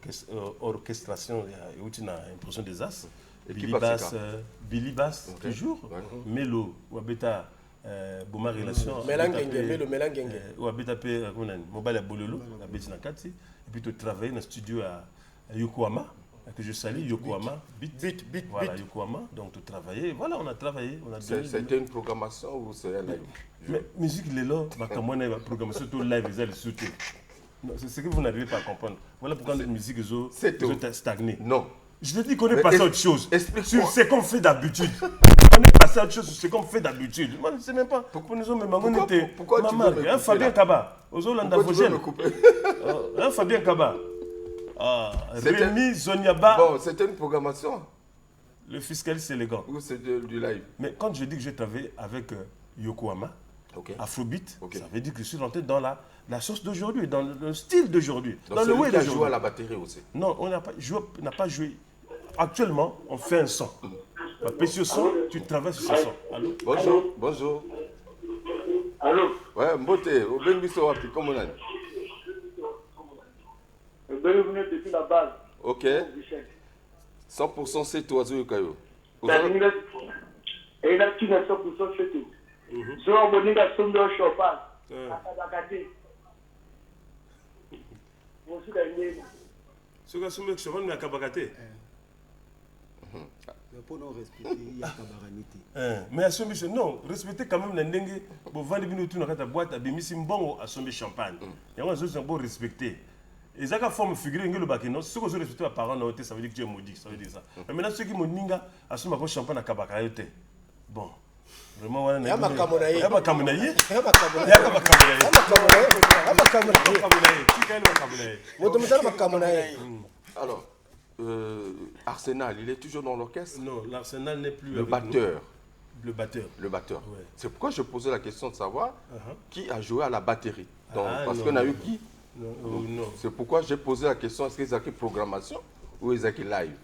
orchestration il y a impression des as Billy Bass toujours Melo ou abeta Boma relation Melangenge ou abeta pe mobile bololo abeti na kati et puis tu travailles dans le studio à Yokohama que je salue Yokohama beat voilà Yokohama donc tu travaillais voilà on a travaillé c'était une programmation ou c'est un live mais musique les là makamona la programmation tout live ils allaient sauter c'est ce que vous n'arrivez pas à comprendre voilà pourquoi la musique est stagnée non je te dis qu'on est passé à autre chose sur ce qu'on fait d'habitude on est passé à autre chose sur ce qu'on fait d'habitude moi je sais même pas pourquoi nous sommes même pourquoi tu veux me Fabien Kaba aux Hollandais un Fabien Kaba Rémi Zoniaba. Bon, c'était une programmation. Le fiscaliste élégant. Ou c'est du live. Mais quand je dis que je travaille avec Yokohama, Afrobeat, ça veut dire que je suis rentré dans la sauce d'aujourd'hui, dans le style d'aujourd'hui. Dans le way d'aujourd'hui. On a joué à la batterie aussi. Non, on n'a pas joué. Actuellement, on fait un son. Pécio son, tu travailles sur ce son. Allô? Bonjour. Allô? Ouais, Mbote, au Benbiso Wapi, comment on a? Bienvenue depuis la base. Ok. 100% c'est toi, Zoyokayo. Et il a qui n'est 100% c'est tout. Je vais abonner à son de Chopin. Bonjour, Daniel. Ce que je suis venu à Kabakate. Pour non respecter, il y a Kabaranité. Mais à Sombi, non, respecter quand même l'endenge. Pour vendre des minutes dans ta boîte, à Bémissi Mbongo, à Sombi Champagne. Il y a un autre bon respecter. Et ça, quand forme figure, il y a le bac. Ceux qui ont respecté les parents, ça veut dire que tu es maudit. Ça veut dire ça. Mais maintenant, ceux qui m'ont dit, à ce moment-là, champagne à Kabakate. Bon. Vraiment, il y a ma camonaïe. Il y a ma camonaïe. Il y a ma camonaïe. Il y a ma camonaïe. Alors, Arsenal, il est toujours dans l'orchestre? Non, l'Arsenal n'est plus le batteur. Le batteur. Le batteur. Ouais. C'est pourquoi je posais la question de savoir qui a joué à la batterie. Donc, parce qu'on a eu qui? Non. C'est pourquoi j'ai posé la question, est-ce qu'ils ont une programmation ou ils ont une live?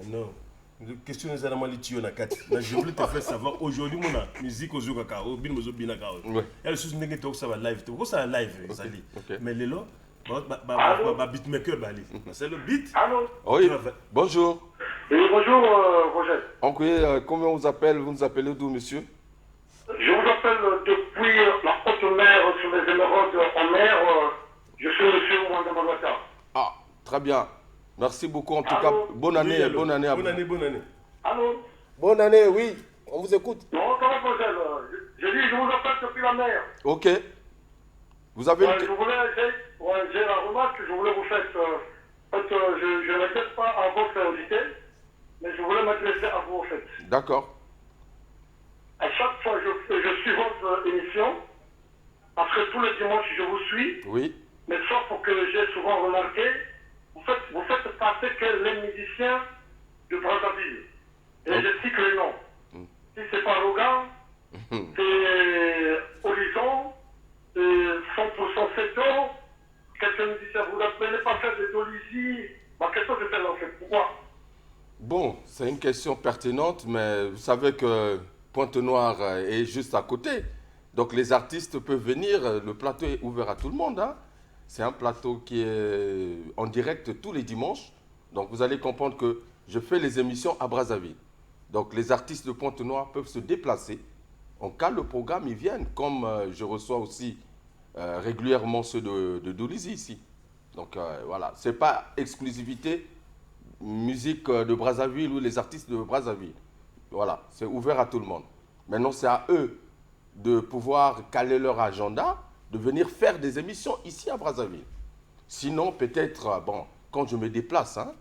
Non. La question est vraiment litio na kati. Je voulais te faire savoir aujourd'hui mon musique au Zokaka, au bin mozo binaka. Il y a des choses qui sont ça va live. Pourquoi ça live Zali? Mais les là, beatmaker bali. C'est le beat. Allô? Oui. Bonjour. Oui, bonjour Roger. Oncle, comment on vous appelle? Vous nous appelez d'où, monsieur? Je vous appelle depuis la haute mer sur les émeraudes en mer. Je suis monsieur Mwanda. Ah, très bien. Merci beaucoup en tout cas. Bonne année, oui, bonne année à vous. Bonne année. Allô? Bonne année, oui. On vous écoute. Non, comment Roger? Je dis, je vous appelle depuis la mer. Ok. Vous avez j'ai la remarque que je voulais vous faire. En fait, je ne m'adresse pas à votre invité, mais je voulais m'adresser à vous en fait. D'accord. À chaque fois, je suis votre émission, parce que tous les dimanches, je vous suis. Oui. Mais sauf pour que j'ai souvent remarqué, vous faites passer que les musiciens de Brazzaville. Et je cite les noms. Si c'est pas Logan, c'est Horizon, c'est 100% Seto, quelques musiciens, vous l'appelez pas faire de Dolisie. Ma question c'est celle-là en fait. Pourquoi? Bon, c'est une question pertinente, mais vous savez que Pointe-Noire est juste à côté. Donc les artistes peuvent venir, le plateau est ouvert à tout le monde. Hein. C'est un plateau qui est en direct tous les dimanches. Donc vous allez comprendre que je fais les émissions à Brazzaville. Donc les artistes de Pointe-Noire peuvent se déplacer. En cas le programme, ils viennent, comme je reçois aussi régulièrement ceux de Dolisie ici. Donc voilà, ce n'est pas exclusivité musique de Brazzaville ou les artistes de Brazzaville. Voilà, c'est ouvert à tout le monde. Maintenant, c'est à eux de pouvoir caler leur agenda, de venir faire des émissions ici à Brazzaville. Sinon, peut-être, bon, quand je me déplace, hein,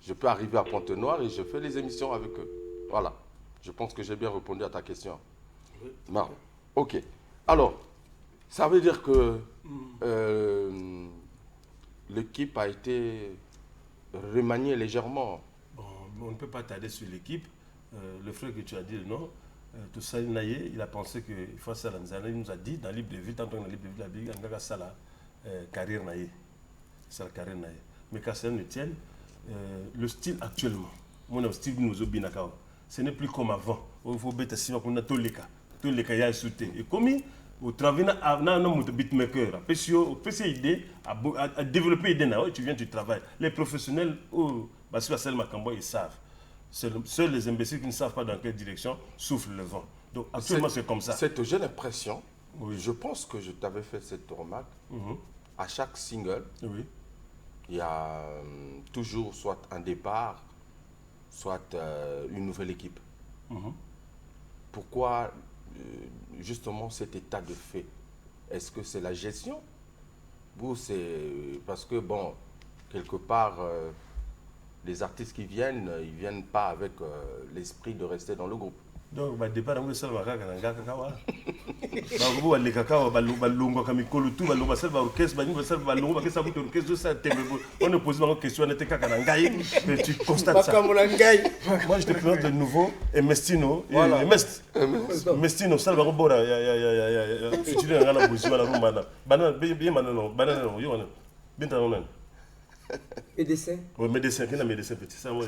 je peux arriver à Pointe-Noire et je fais les émissions avec eux. Voilà, je pense que j'ai bien répondu à ta question. Non. Ok. Alors, ça veut dire que l'équipe a été remaniée légèrement. Bon, on ne peut pas tarder sur l'équipe. Le frère que tu as dit le nom, tout ça, il a pensé qu'il faut ça. Il nous a dit dans le livre de vie, tant qu'on a le livre de vie, il y a ça la carrière. C'est la carrière. Mais quand ça ne tienne, le style actuellement, mon style nous obinaka, ce n'est plus comme avant. Il faut bêter si on a tous les cas y a sauté. Et comme au travail na beatmaker, PC idée à développer idée tu viens du travail. Les professionnels parce que Marcel Makambo ils savent. Seuls les imbéciles qui ne savent pas dans quelle direction soufflent le vent. Donc actuellement c'est comme ça. J'ai l'impression, je pense que je t'avais fait cette remarque, à chaque single, il y a toujours soit un départ, soit une nouvelle équipe. Pourquoi justement cet état de fait? Est-ce que c'est la gestion ou c'est parce que, bon, quelque part, les artistes qui viennent, ils ne viennent pas avec l'esprit de rester dans le groupe? Donc, au départ, on va on pose une question, tu constates ça. Moi, je te présente de nouveau et Mestino. Mestino, ça va médecin. Oui, médecin, qui est médecin petit? Ça, moi,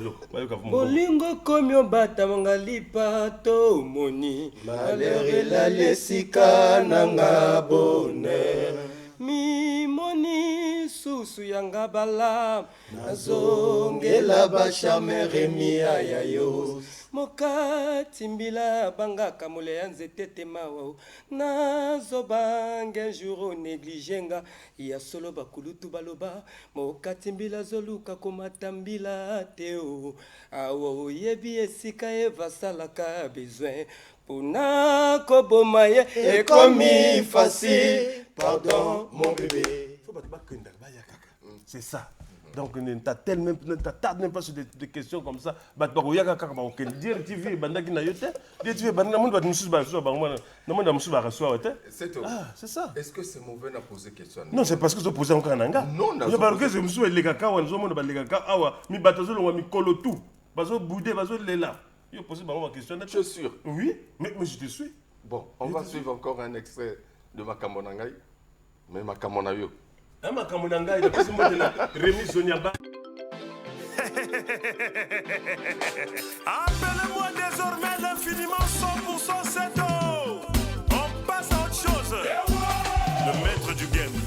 bolingo komi obata mangali pato moni malere la lesika nanga bonheur mi moni susu yanga bala nazongela bashamere mi ayayo mokati mbila bangaka mole ya nzete temawa nazobange jour negligenga ya solo bakulutu baloba mokati mbila zoluka komata mbila teo awa oyebi esika evasalaka besoin pona koboma ye ekomi facile pardon mon bébé. C'est ça. Donc, ne t'attarde même pas sur des questions comme ça. C'est ça. Est-ce que c'est mauvais de poser question? Non, c'est parce que je posais encore un anga. Non, non. Je suis sûr. Oui, mais je te suis. Bon, on va suivre encore un extrait de Makambo Nangai. Mais Makambo Nayo. Makambo Nangai, il a passé moi de la remise Zoniaba. Appelez-moi désormais l'infiniment 100% c'est eau. On passe à autre chose. Le maître du game.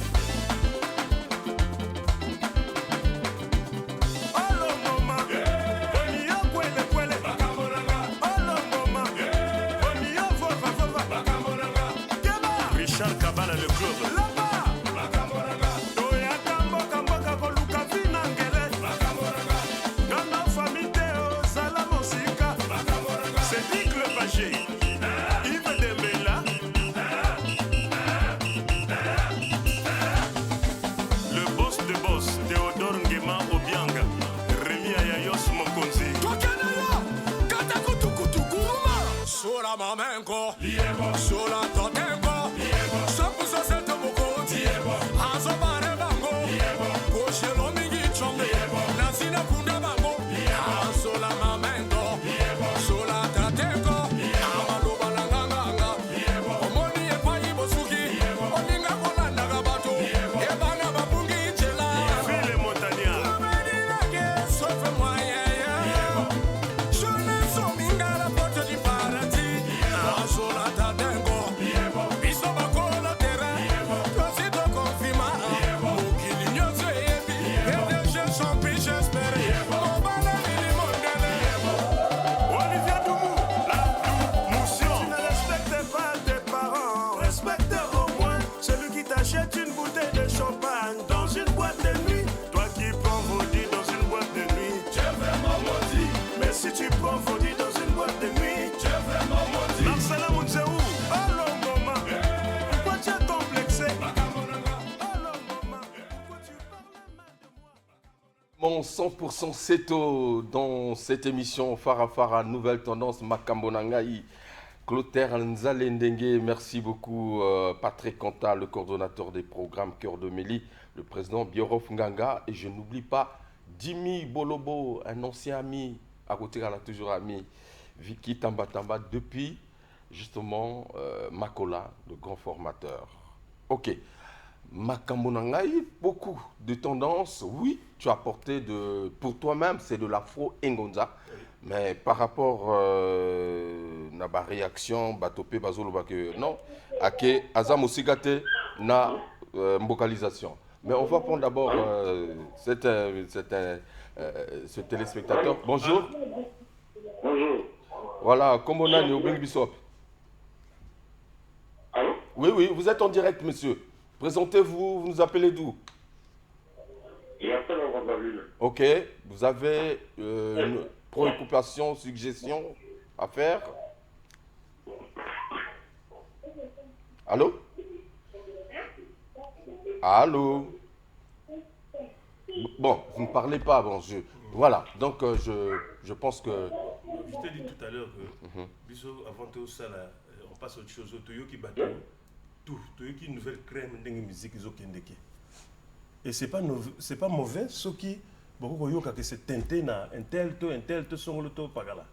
Mamengo, sola totengo, sopuso seto mukoti, azobare bango, koshelo mingi chongo, nasina kunda bango, sola mamengo, sola totengo, amaloba langanga, omoni epai bosuki, oninga kolanda gabato, ebana babungi chela, file montania, medinage, sofe moyen, je ne sens minga la porte du paradis. Sola tadengo, biso bakola terra, tosito confirma, mukili nyonso yebi, PDG champi j'espère, mobala mili mondele, Olivier Doumou, la motion. Tu ne respectes pas tes parents, respecte au moins celui qui t'achète une bouteille de champagne dans une boîte de nuit. Toi qui prends Vaudi dans une boîte de nuit, tu es vraiment maudit. Mais si tu prends Vaudi dans une boîte de nuit, tu es vraiment maudit. Mon 100% Seto dans cette émission Farafara Nouvelle Tendance Makambo Nangai. Clotaire Nzale Ndengue, merci beaucoup. Patrick Kanta, le coordonnateur des programmes Cœur de Méli, le président Biorof Nganga. Et je n'oublie pas Dimi Bolobo, un ancien ami, à côté, elle a toujours ami, Vicky Tambatamba, depuis justement Makola, le grand formateur. Ok. Makambo-Nangaï, beaucoup de tendances. Oui, tu as porté pour toi-même, c'est de l'afro Ngonza. Mais par rapport à ma réaction, Batopé, Bazolo, non, Ake, Azam Osigate, na vocalisation. Mais on va prendre d'abord ce téléspectateur. Bonjour. Bonjour. Voilà, comment on a au Bissop. Allô? Oui, oui, vous êtes en direct, monsieur. Présentez-vous, vous nous appelez d'où? J'appelle en Brazzaville. Ok, vous avez une préoccupation, suggestion à faire? Allô? Allô? Bon, vous ne parlez pas, bon, voilà, donc je pense que... Je t'ai dit tout à l'heure que, avant tout ça, on passe à autre chose. Tout, une nouvelle crème de musique, et c'est pas mauvais, ce qui, beaucoup que c'est teinté na un tel son le to pagala.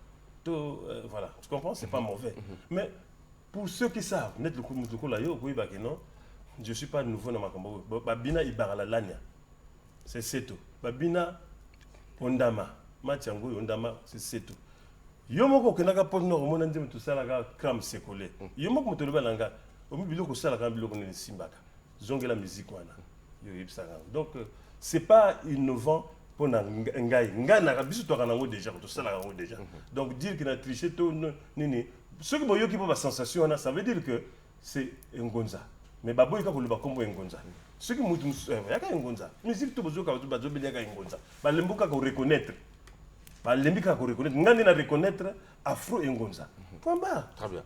Voilà, tu comprends, c'est pas mauvais. Mais pour ceux qui savent, net le coup là yo, non, je suis pas nouveau dans ma combo. Babina ibarala lania, c'est tout. Babina ondama, matiango ondama, c'est tout. Yomoko kenaka pon no mona ndem tout ça la crème sécolé. Yomoko motoloba langa. Donc, ce n'est pas innovant pour Ngai. Déjà. Donc, dire qu'il a triché, ceux qui ont une sensation, ça veut dire que c'est un gonza. Mais Babo, il a comme un gonza. Ceux qui ont un gonza, musique, tout le monde a un gonza. Il faut reconnaître. Il faut reconnaître afro et gonza. Point barre. Très bien.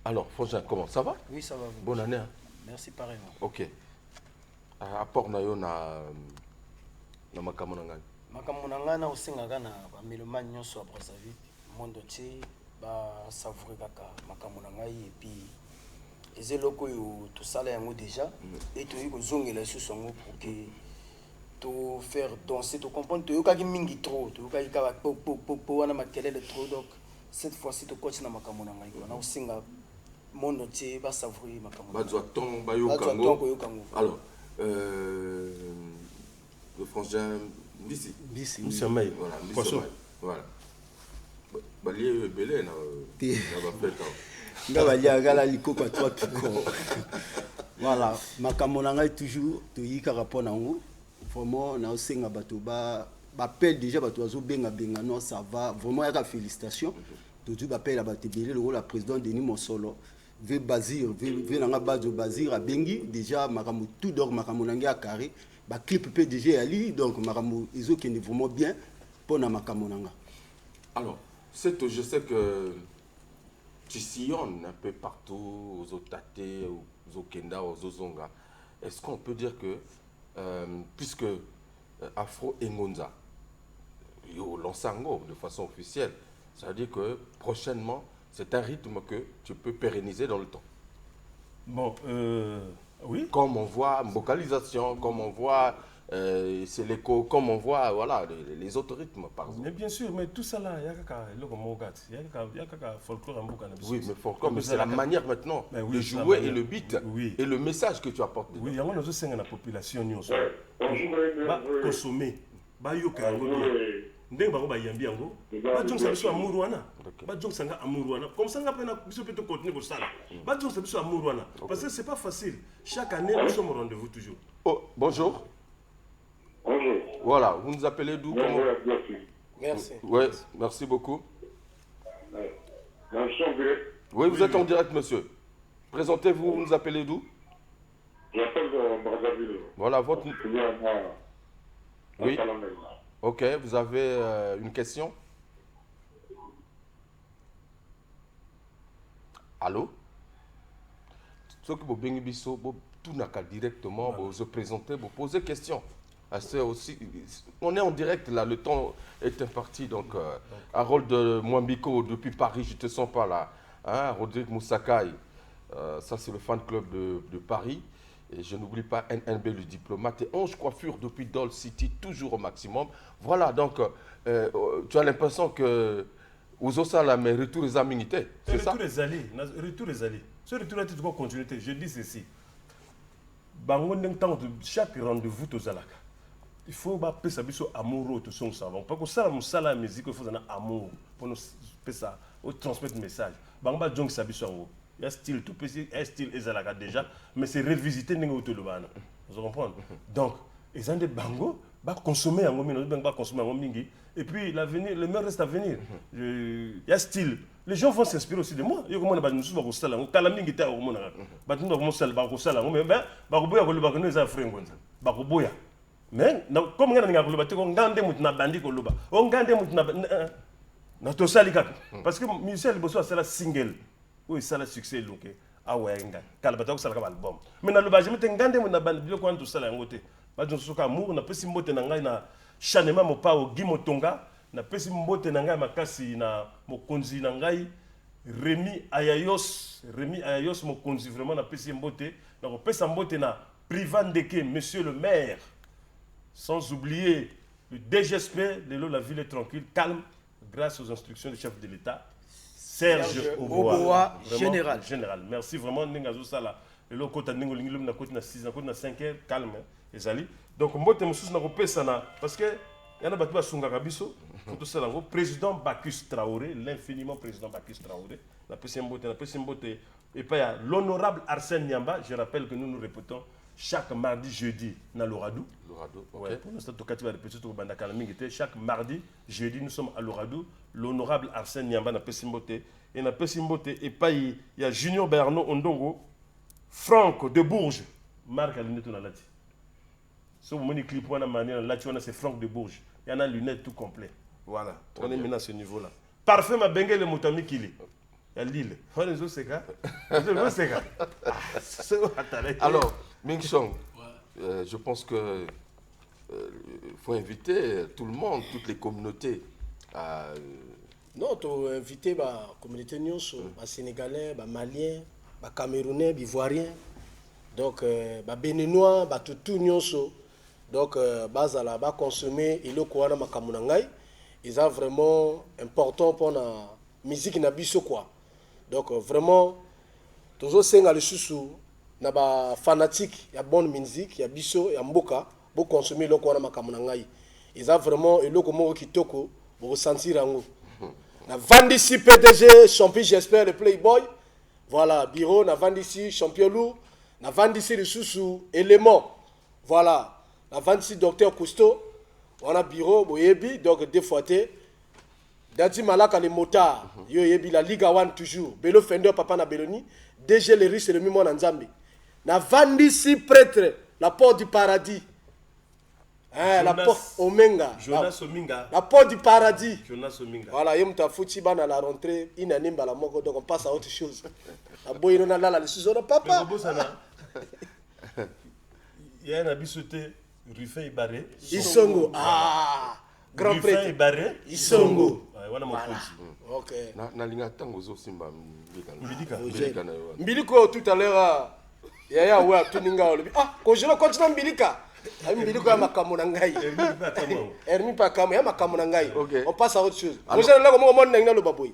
Alors, Frangin, comment ça va? Oui, ça va. Bonne année. Hein? Merci, pareillement. Ok. Rapport na yo na makambo na ngai. Makambo na ngai na osengaka na bamélomane nyonso ya Brazzaville, monde entier basavoure kaka makambo na ngai et puis eza eloko oyo tosala yango déjà et toyei kozongela lisusu yango pour que to faire danser, to comprendre toyokaki mingi trop, toyokaki kaka po wana makelele trop, donc cette fois-ci tokoti na makambo na ngai na osenga monde entier va savourer ma camarade. Alors, le frangin Bissi. Voilà. Voilà. Balié belé na va faire. Nga balia gala liko kwa toi piko. Voilà, ma camarade toujours to yika rapport na ngo. Vraiment na osenga bato ba pèle déjà bato azo benga non ça va vraiment yaka félicitations. Tout appelle à Batebele le rôle la président Denis Mosolo. Ve Bazir, ve nanga base Bazir à Bengi déjà maramu tout d'or maramu nanga à carré, ba clip PDG ali donc maramu iso qui est vraiment bien pour na makamu nanga. Alors, je sais que tu sillonnes un peu partout aux Otate, aux Okenda, aux Ozonga. Est-ce qu'on peut dire que puisque Afro Ngonza yo lansango de façon officielle, ça veut dire que prochainement c'est un rythme que tu peux pérenniser dans le temps. Bon, oui. Comme on voit vocalisation, comme on voit c'est l'écho, comme on voit voilà, les autres rythmes, par exemple. Mais bien sûr, mais tout ça là, il y a qu'à folklore en boucan. Oui, mais folklore, mais c'est la manière maintenant de jouer et le beat et le message que tu apportes. Oui, il y a une chose la population, consommer, ndenge bango bayambi yango bajongisa biso amour wana bajongsanga amour wana comme ça ngapena biso peut continuer pour ça bajongisa biso amour wana parce que c'est pas facile chaque année nous sommes au rendez-vous toujours. Oh, bonjour. Bonjour. Voilà, vous nous appelez d'où? Merci. Ouais, merci beaucoup. Oui, vous êtes en direct, monsieur. Présentez-vous, vous nous appelez d'où? J'appelle de Brazzaville. Voilà, votre... Oui. Ok, vous avez une question? Allô? Ce que vous avez dit, tout n'a qu'à directement vous se présenter, vous poser question. Aussi, on est en direct là, le temps est imparti. Donc, Harold de Mwambiko, depuis Paris, je ne te sens pas là. hein, Rodrigue Moussakai, ça c'est le fan club de Paris. Et je n'oublie pas NNB, le diplomate, et 11 coiffures depuis Doll City, toujours au maximum. Voilà, donc tu as l'impression que aux Osala, mais retour les aminités, c'est ça? Retour les alliés, retour les alliés. Ce retour là, tu dois continuer. Je dis ceci. Chaque rendez-vous, il faut que ça soit amoureux de son savant. Parce que ça, la musique, il faut un amour pour nous transmettre le message. Il y a style, tout petit, un style déjà, mais c'est revisiter les autres. Vous comprenez? Donc, ils ont des bangos, consommer en mingi. Et puis, l'avenir, le meilleur reste à venir. Il y a style. Les gens vont s'inspirer aussi de moi. Il y a des gens qui sont là. Mais comme on a parce que Michel Bosso c'est la single. Oui, c'est le succès loké. Ah ouais, Kalbata ça le album. Mais na loba jemete ngande mo na band bio ko antu sala ngote. Ba jonso ka amour na pesi mbote na ngai na chanema mo pa o Gimotonga, na pesi mbote na ngai makasi na mokonzi na ngai Rémi Ayayos mokonzi vraiment na pesi mbote, na ko pesa mbote na Privan Deke, monsieur le maire. Sans oublier le DGSP, la ville est tranquille, calme, grâce aux instructions du chef de l'État, Serge Oboa, général. Merci vraiment, Nengazo Sala. Et là, côté Nengo Lingilum, na côté na 6, na côté na 5 heures, calme, ezali. Donc, moi, je suis na parce que il y a un bateau à Sungarabiso, président Bacchus Traoré, l'infiniment président Bacchus Traoré, la Pessimbote, et puis il y a l'honorable Arsène Niamba, je rappelle que nous répétons chaque mardi, jeudi, dans l'Oradou. Ouais, pour l'instant, chaque mardi, jeudi, nous sommes à l'Oradou. L'honorable Arsène Niamba na Pessimbote. Et na Pessimbote, et pas il y a Junior Berno Ondongo, Franck de Bourges, Marc à lunettes on a lati. Si vous avez clip, c'est Franck de Bourges. Il y en a lunettes tout complet. Voilà, on est maintenant à ce niveau-là. Parfait, ma bengue le Moutami Kili. Il y a Lille. Alors, Ming Chong, je pense que faut inviter tout le monde, toutes les communautés. Non, tu as invité la communauté les Sénégalais, les Maliens, les Camerounais, les Ivoiriens, donc les Béninois, tout nyonso. Donc, bazala ba consommer et le kouana makamunangai, ils sont vraiment important pour la musique na biso quoi. Donc vraiment, toujours c'est le sous na ba fanatique, il y a bonne musique, il y a biso, il y a mboka, pour consommer le kouana makamunangai. Ils ont vraiment et le comment kitoko pour ressentir en haut. Na Vandici PDG, champion j'espère le Playboy. Voilà, bureau na Vandici champion loup, na Vandici le sous élément. Voilà. La 26 docteur Cousteau, on a bureau, boyebi, donc deux fois té. Dadi Malaka les motards, yo yebi la Liga 1 toujours. Belo Fender papa na Beloni, DG les riches et le mimo en Nzambi. Na Vandici prêtre, la porte du paradis. Hein, la porte Omenga. Jonas Ominga. La porte du paradis. Jonas Ominga. Voilà, yom ta fouti ban à la rentrée, inanime la moko, donc on passe à autre chose. La boyino na la sous papa. Il y a un abissoté. Ruffin Ibaré. Isongo. Ah, grand prêtre. Ruffin Ibaré. Isongo. Voilà mon voilà. Ok. Na linga tango zo simba Mbilika. Mbiliko tout à l'heure. Yaya wa tuninga olobi. Ah, ko je le continue Mbilika. Mbiliko ya makambo na ngai. Hermi pa kamo ya makambo na ngai. On passe à autre chose. Ko je le ko mo ndenga lo baboy.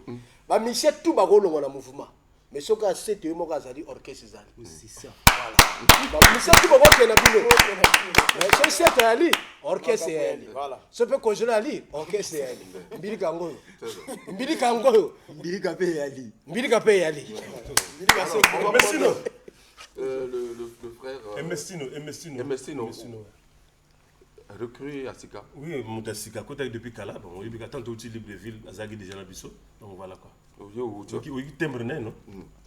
Ba michel tout ba golongo na mouvement. Mais ce que c'est que moi j'ai dit orchestre c'est ça. Voilà. Michel tout ba ko na bino. Mais c'est ali orchestre c'est ali. Voilà. Ce peut que je ali orchestre c'est ali. Mbilika ngoyo. Mbilika ngoyo. Mbilika pe ali. Mbilika pe ali. Mbilika c'est Messino. Le frère Messino. Recrue à Sika. Oui, mon Sika côté depuis Kala, bon, il y a tant d'autres Libreville, Azagi déjà la biso. Donc voilà quoi. Oui, timbre non.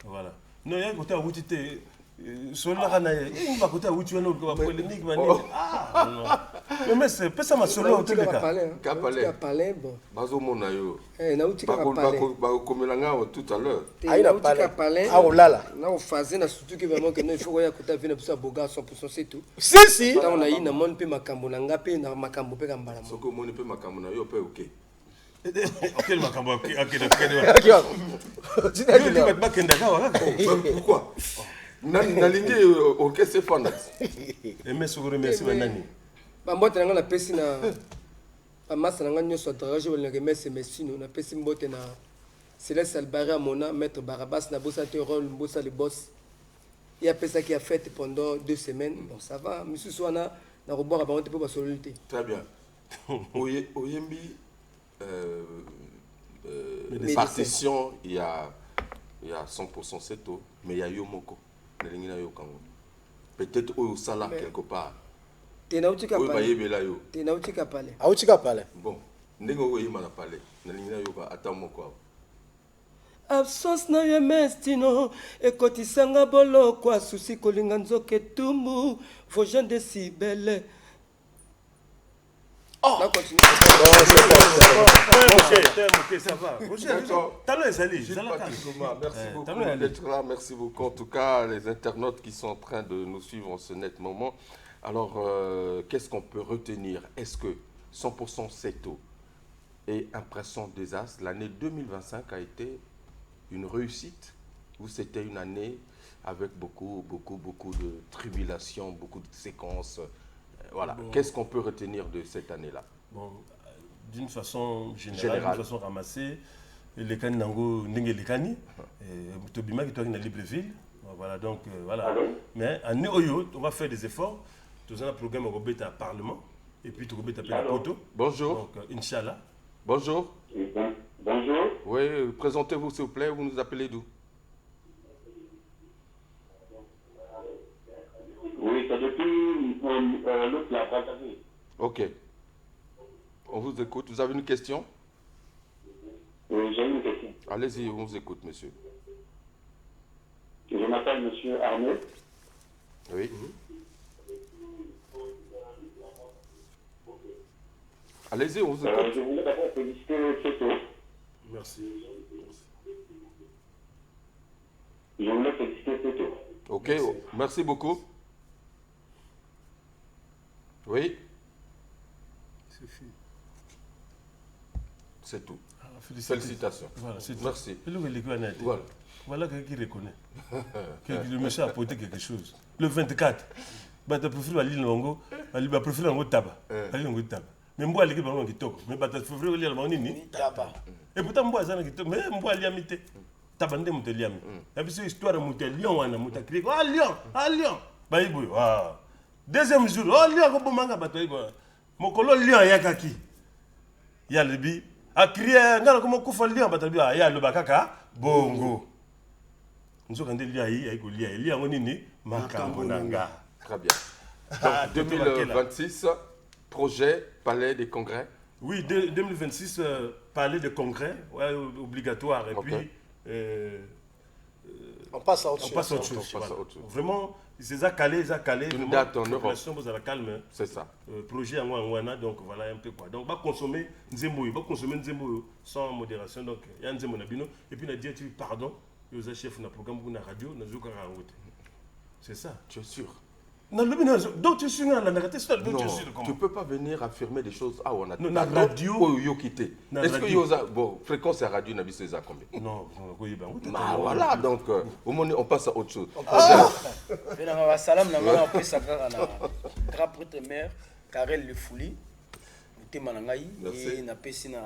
Voilà. Non, il y a côté où tu étais sur la rana, il va côté où tu es non polémique mani. Ah non. Mais c'est pas ça ma solo au téléca. Kapalé. Bon. Bazo mona yo. Na utika kapalé. Ba komelanga tout à l'heure. Aïna kapalé. Ah olala. Na on faisait na surtout que vraiment que non il faut ya kota vina pour ça boga 100% c'est tout. Si. On a na mon pe makambo na nga pe na makambo pe kambala. Soko moni pe makambo na yo pe OK. Quel makambo Pourquoi nalingi orchestre fanda. Merci Manani. Bambote nanga na pesi na amasa nanga nyoso adrage wala remercie merci nous na pesi mbote na Céleste Albara Mona maître Barabas na bossa te rôle bossa le boss. Il y a pesa qui a fait pendant 2 semaines. Bon ça va, monsieur Soana na reboire à bangote pour ba solidité. Très bien. Oyembi partition il y a 100% Seto mais il y a Yomoko. Peut-être au Sala quelque part. Tenautika pale. Tenautika pale. Autika pale. Bon, ndenge oyima na pale. Nalingina yoka atamoko. Absence na ye mestino ekotisanga boloko asusi kolinga nzoke tumbu vos de si belle. Oh, là, continue. Ok, ça va. Merci beaucoup d'être là. Merci beaucoup. En tout cas, les internautes qui sont en train de nous suivre en ce net moment. Alors, qu'est-ce qu'on peut retenir? Est-ce que 100% Seto et Impression des As, l'année 2025 a été une réussite ou c'était une année avec beaucoup de tribulations, beaucoup de séquences? Voilà. Bon. Qu'est-ce qu'on peut retenir de cette année-là? Bon, d'une façon générale, d'une façon ramassée, les Kani Nango Ninge les Kani, Tobima qui est à Libreville. Voilà, donc voilà. Mais à Néoyo, on va faire des efforts. Tout ça, un programme au Parlement. Et puis, tu vas appeler la Poto. Bonjour. Donc, Inch'Allah. Bonjour. Bonjour. Oui, présentez-vous s'il vous plaît. Vous nous appelez d'où? Oui, c'est depuis l'autre la Brazzaville. Ok. On vous écoute. Vous avez une question? Oui, j'ai une question. Allez-y, on vous écoute, monsieur. Je m'appelle monsieur Arnaud. Oui. Allez-y, on vous écoute. Je voulais d'abord féliciter Seto. Merci. Je voulais féliciter Seto. Ok, merci beaucoup. Oui. C'est tout. Félicitations. Voilà, merci. Voilà quelqu'un qui reconnaît. Le monsieur a apporté quelque chose. Le 24, tu as préféré aller Longo, tu as préféré aller Taba. Mais moi, je vais aller Toko. Mais tu as préféré aller à Taba. Et pourtant, moi, je vais aller mais moi, aller à Mité. Taba, je vais aller à Mité. Et puis, c'est l'histoire de Mouté Lyon, on a crié ah, Lyon, ah, Lyon. Baïbou, ah. Deuxième jour, oh, Lyon, comment manga bataille. Mon colo Lyon, il y a kaki. Il y a le bi. A crié, ngala comment koufa Lyon, bataille, il y a le bakaka, bongo. Nous sommes allés à Lyon, on est né, Makamponanga. Très bien. Donc, 2026, projet Palais des Congrès. Oui, 2026, Palais des Congrès, ouais, obligatoire. Et puis, on passe à autre chose. Vraiment, c'est ça calé. Une date en Europe. Vous avez calme. C'est ça. Projet en Wana, donc voilà un peu quoi. Donc, on va consommer Nzembo sans modération. Donc, il y a Nzembo Nabino. Et puis, on a dit pardon. Il y a un chef de programme pour la radio. C'est ça. Tu es sûr? Donc tu es sûr la narrative. Non, tu ne peux pas venir affirmer des choses. Ah, on a non, la radio. Est-ce que y a bon fréquence à radio n'a pas combien? Non, voilà, donc au moins on passe à autre chose. Salam na on ça grand prêtre mère Karel Le Fouli. Temanangai et na pesi na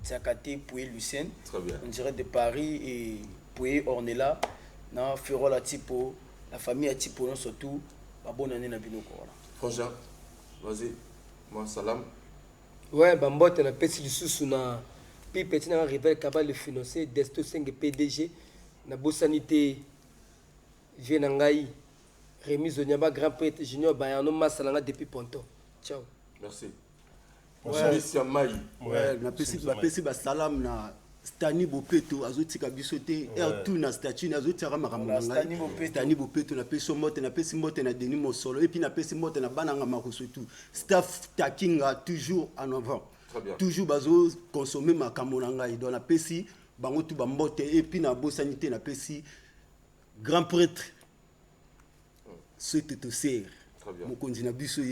Tiakate Poué Lucien. Très bien. On dirait de Paris et Poué Ornella na Ferola Tipo, la famille à Tipo surtout. Bonne année na binoko. Frangin, vas-y. Moi salam. Ouais, bambote na pesi lisusu na pi petit na rival kabal le financier Desto 5 PDG na bosanité Vienangai remise Onyaba grand prêtre junior Bayano Masalanga depuis Ponto. Ciao. Merci. Ouais, na pesi ba salam na Stani Bopeto azotika bisote tout na statut na zotika makambo Stani Bopeto na pesi mote na Denis Mosolo et puis na pesi mote na bananga makoso tout staff takinga toujours en avant. Toujours bazo consommer makambo na ngai donc na pesi bango tout bambote et puis na bosanité na pesi grand prêtre ce te ser mokonzi na biso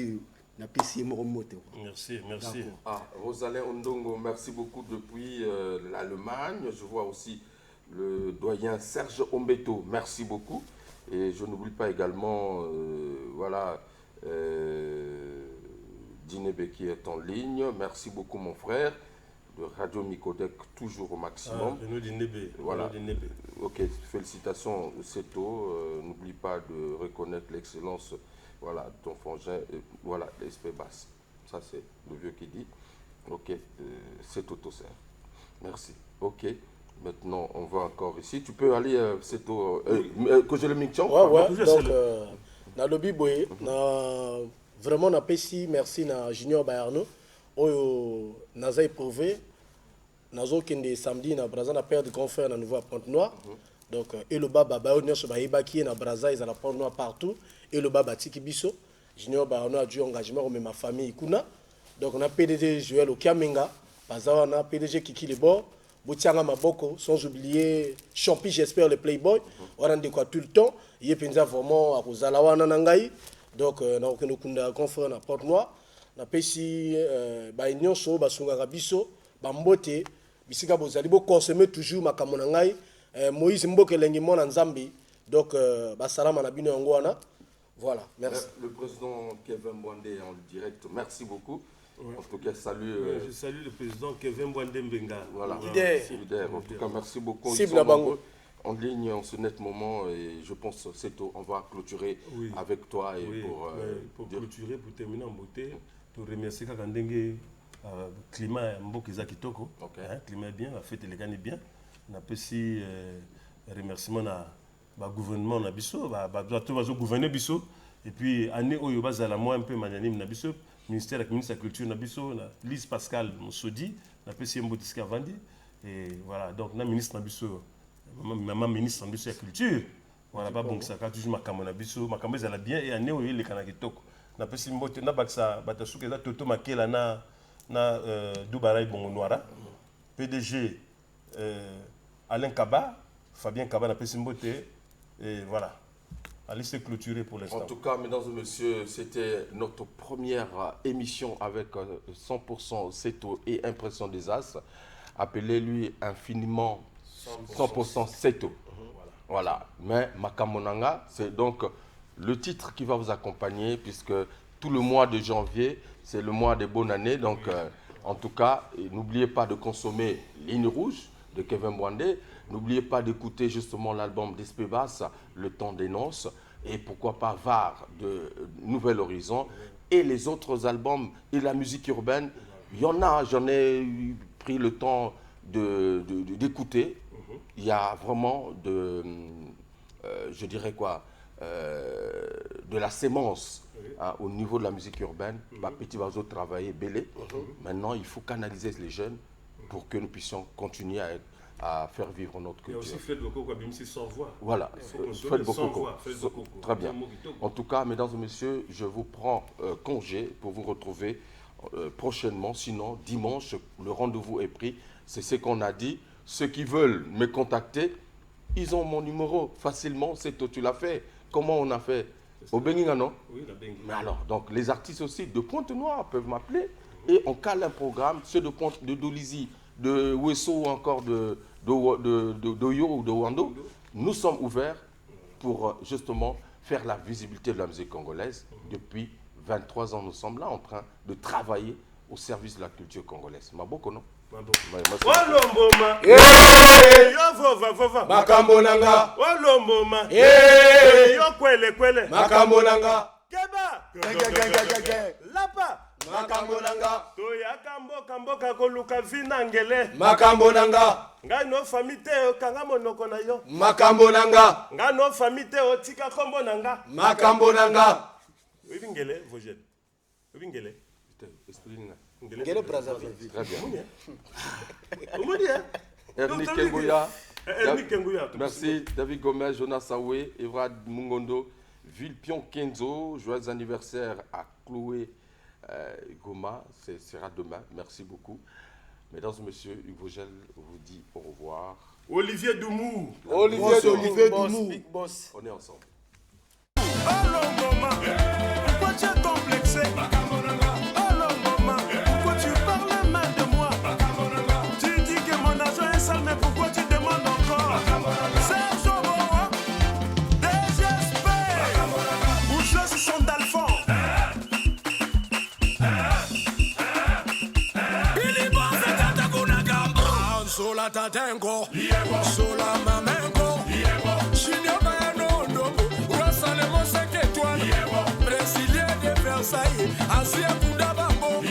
na pesi moko moto. Merci, merci. Ah, Rosalin Ondongo, merci beaucoup depuis l'Allemagne. Je vois aussi le doyen Serge Ombeto, merci beaucoup. Et je n'oublie pas également, voilà, Dinebe qui est en ligne. Merci beaucoup mon frère. De Radio Micodec, toujours au maximum. Renaud Dinebe. Voilà. Ok, félicitations Seto. N'oublie pas de reconnaître l'excellence, voilà, ton frangin, voilà, l'esprit basse. Ça c'est le vieux qui dit. Ok, Seto Tosser. Merci. Ok, maintenant on va encore ici. Tu peux aller, Seto, que je le micton. Ouais, donc, dans le biboé, vraiment, na pesi, merci na Junior Bayarno. Oyo naza éprouvé nazo kende samedi na Braza na père de grand frère na nouveau à Pointe-Noire. Donc et le baba ba onyo so ba ibaki na Braza ils à la Pointe-Noire partout et le baba tiki biso Junior Bayarno a dû engagement comme ma famille kuna. Donc on a PDG Joël Okamenga, baza na PDG Kiki Lebor, Boutianga Maboko, sans oublier Champi j'espère le Playboy. On a de quoi tout le temps, il penza vraiment à Rosalawa na ngai. Donc na okeno kunda grand frère na Pointe-Noire. Na pesi ba nyonso basungaka biso ba mbote bisika bozali bo consommer toujours makambo na ngai Moïse Mboke lengi mona nzambi donc ba salama na bino yango wana voilà merci. Le président Kevin Mwande en direct, merci beaucoup. En tout cas, salut. Je salue le président Kevin Mwande Mbenga. Voilà. Leader. En tout cas, merci beaucoup. En ligne en ce net moment et je pense c'est tout. On va clôturer avec toi et pour clôturer, pour terminer en beauté. Pour remercier Kakandenge, climat Mboka Kitoko, climat bien, la fête est bien. On a aussi remerciement à gouvernement na biso, tout gouverner biso et puis année où il y a moi un peu magnanime na biso, ministère de la culture na biso, Lise Pascal Moussodi, na PC Mbotiska Vandi et voilà donc na ministre na biso, maman ministre na biso de la culture, voilà pas bon ça toujours makambo na biso, makambo ça la bien et année où il est kana Kitoko. Na pesi mbote na baksa batasuka za toto makela na Dubaray Bongo Noira PDG Alain Kaba Fabien Kaba na pesi mbote et voilà allez se clôturer pour l'instant. En tout cas mesdames et messieurs, c'était notre première émission avec 100% Seto et Impression des As. Appelez-lui infiniment 100% Seto. Voilà. Mais Makamonanga, c'est donc le titre qui va vous accompagner puisque tout le mois de janvier, c'est le mois des bonnes années. Donc, en tout cas, n'oubliez pas de consommer Ligne Rouge de Kevin Mwande. N'oubliez pas d'écouter justement l'album d'Esprit Basse, Le Temps des Nonces. Et pourquoi pas VAR de Nouvel Horizon. Et les autres albums et la musique urbaine. Il y en a, j'en ai pris le temps d'écouter. Il y a vraiment je dirais quoi, de la sémence au niveau de la musique urbaine. Petit Bazo travaillait belé. Maintenant, il faut canaliser les jeunes pour que nous puissions continuer à faire vivre notre culture. Il y a aussi Fred Bokoko, c'est sans voix. Voilà, Fred Bokoko. Très bien. En tout cas, mesdames et messieurs, je vous prends congé pour vous retrouver prochainement. Sinon, dimanche, le rendez-vous est pris. C'est ce qu'on a dit. Ceux qui veulent me contacter, ils ont mon numéro facilement. C'est toi, tu l'as fait. Comment on a fait? Au Benginga, non? Oui, la Benginga. Mais alors, donc les artistes aussi de Pointe-Noire peuvent m'appeler et on cale un programme. Ceux de Dolizy, de Wesso ou encore de Oyo ou de Wando, nous sommes ouverts pour justement faire la visibilité de la musique congolaise. Depuis 23 ans, nous sommes là en train de travailler au service de la culture congolaise. Maboko, non? Walomboma makambo nanga Walomboma yo kwele makambo nanga Keba Lapa makambo nanga toyaka mboka koluka vina ngele makambo nanga ngai no famite okanga monoko na yo makambo nanga ngai no famite otika kombo nanga makambo nanga ngele Vogel ngele Ngele Brazzaville. Très bien. Ernie Kengoya. Merci. David Gomez, Jonas Saoué, Evrad Mungondo, Vilpion Kenzo. Joyeux anniversaire à Chloé Goma. Ce sera demain. Merci beaucoup. Mesdames et messieurs, Hugo Gel vous dit au revoir. Olivier Doumou. Olivier Doumou. Big Boss. On est ensemble. pourquoi tu es complexé? Alors maman, pourquoi tu parles mal de moi? Tu dis que mon argent est sale, mais pourquoi tu demandes encore? Serge Oboa, désespère, ou choses sont d'Alphonse. Sola tatengo, sola mamengo, Chinyoka ya nondo, Rosale Moseke Toine, Brésilien de Versailles, Asia Kunda Bambo,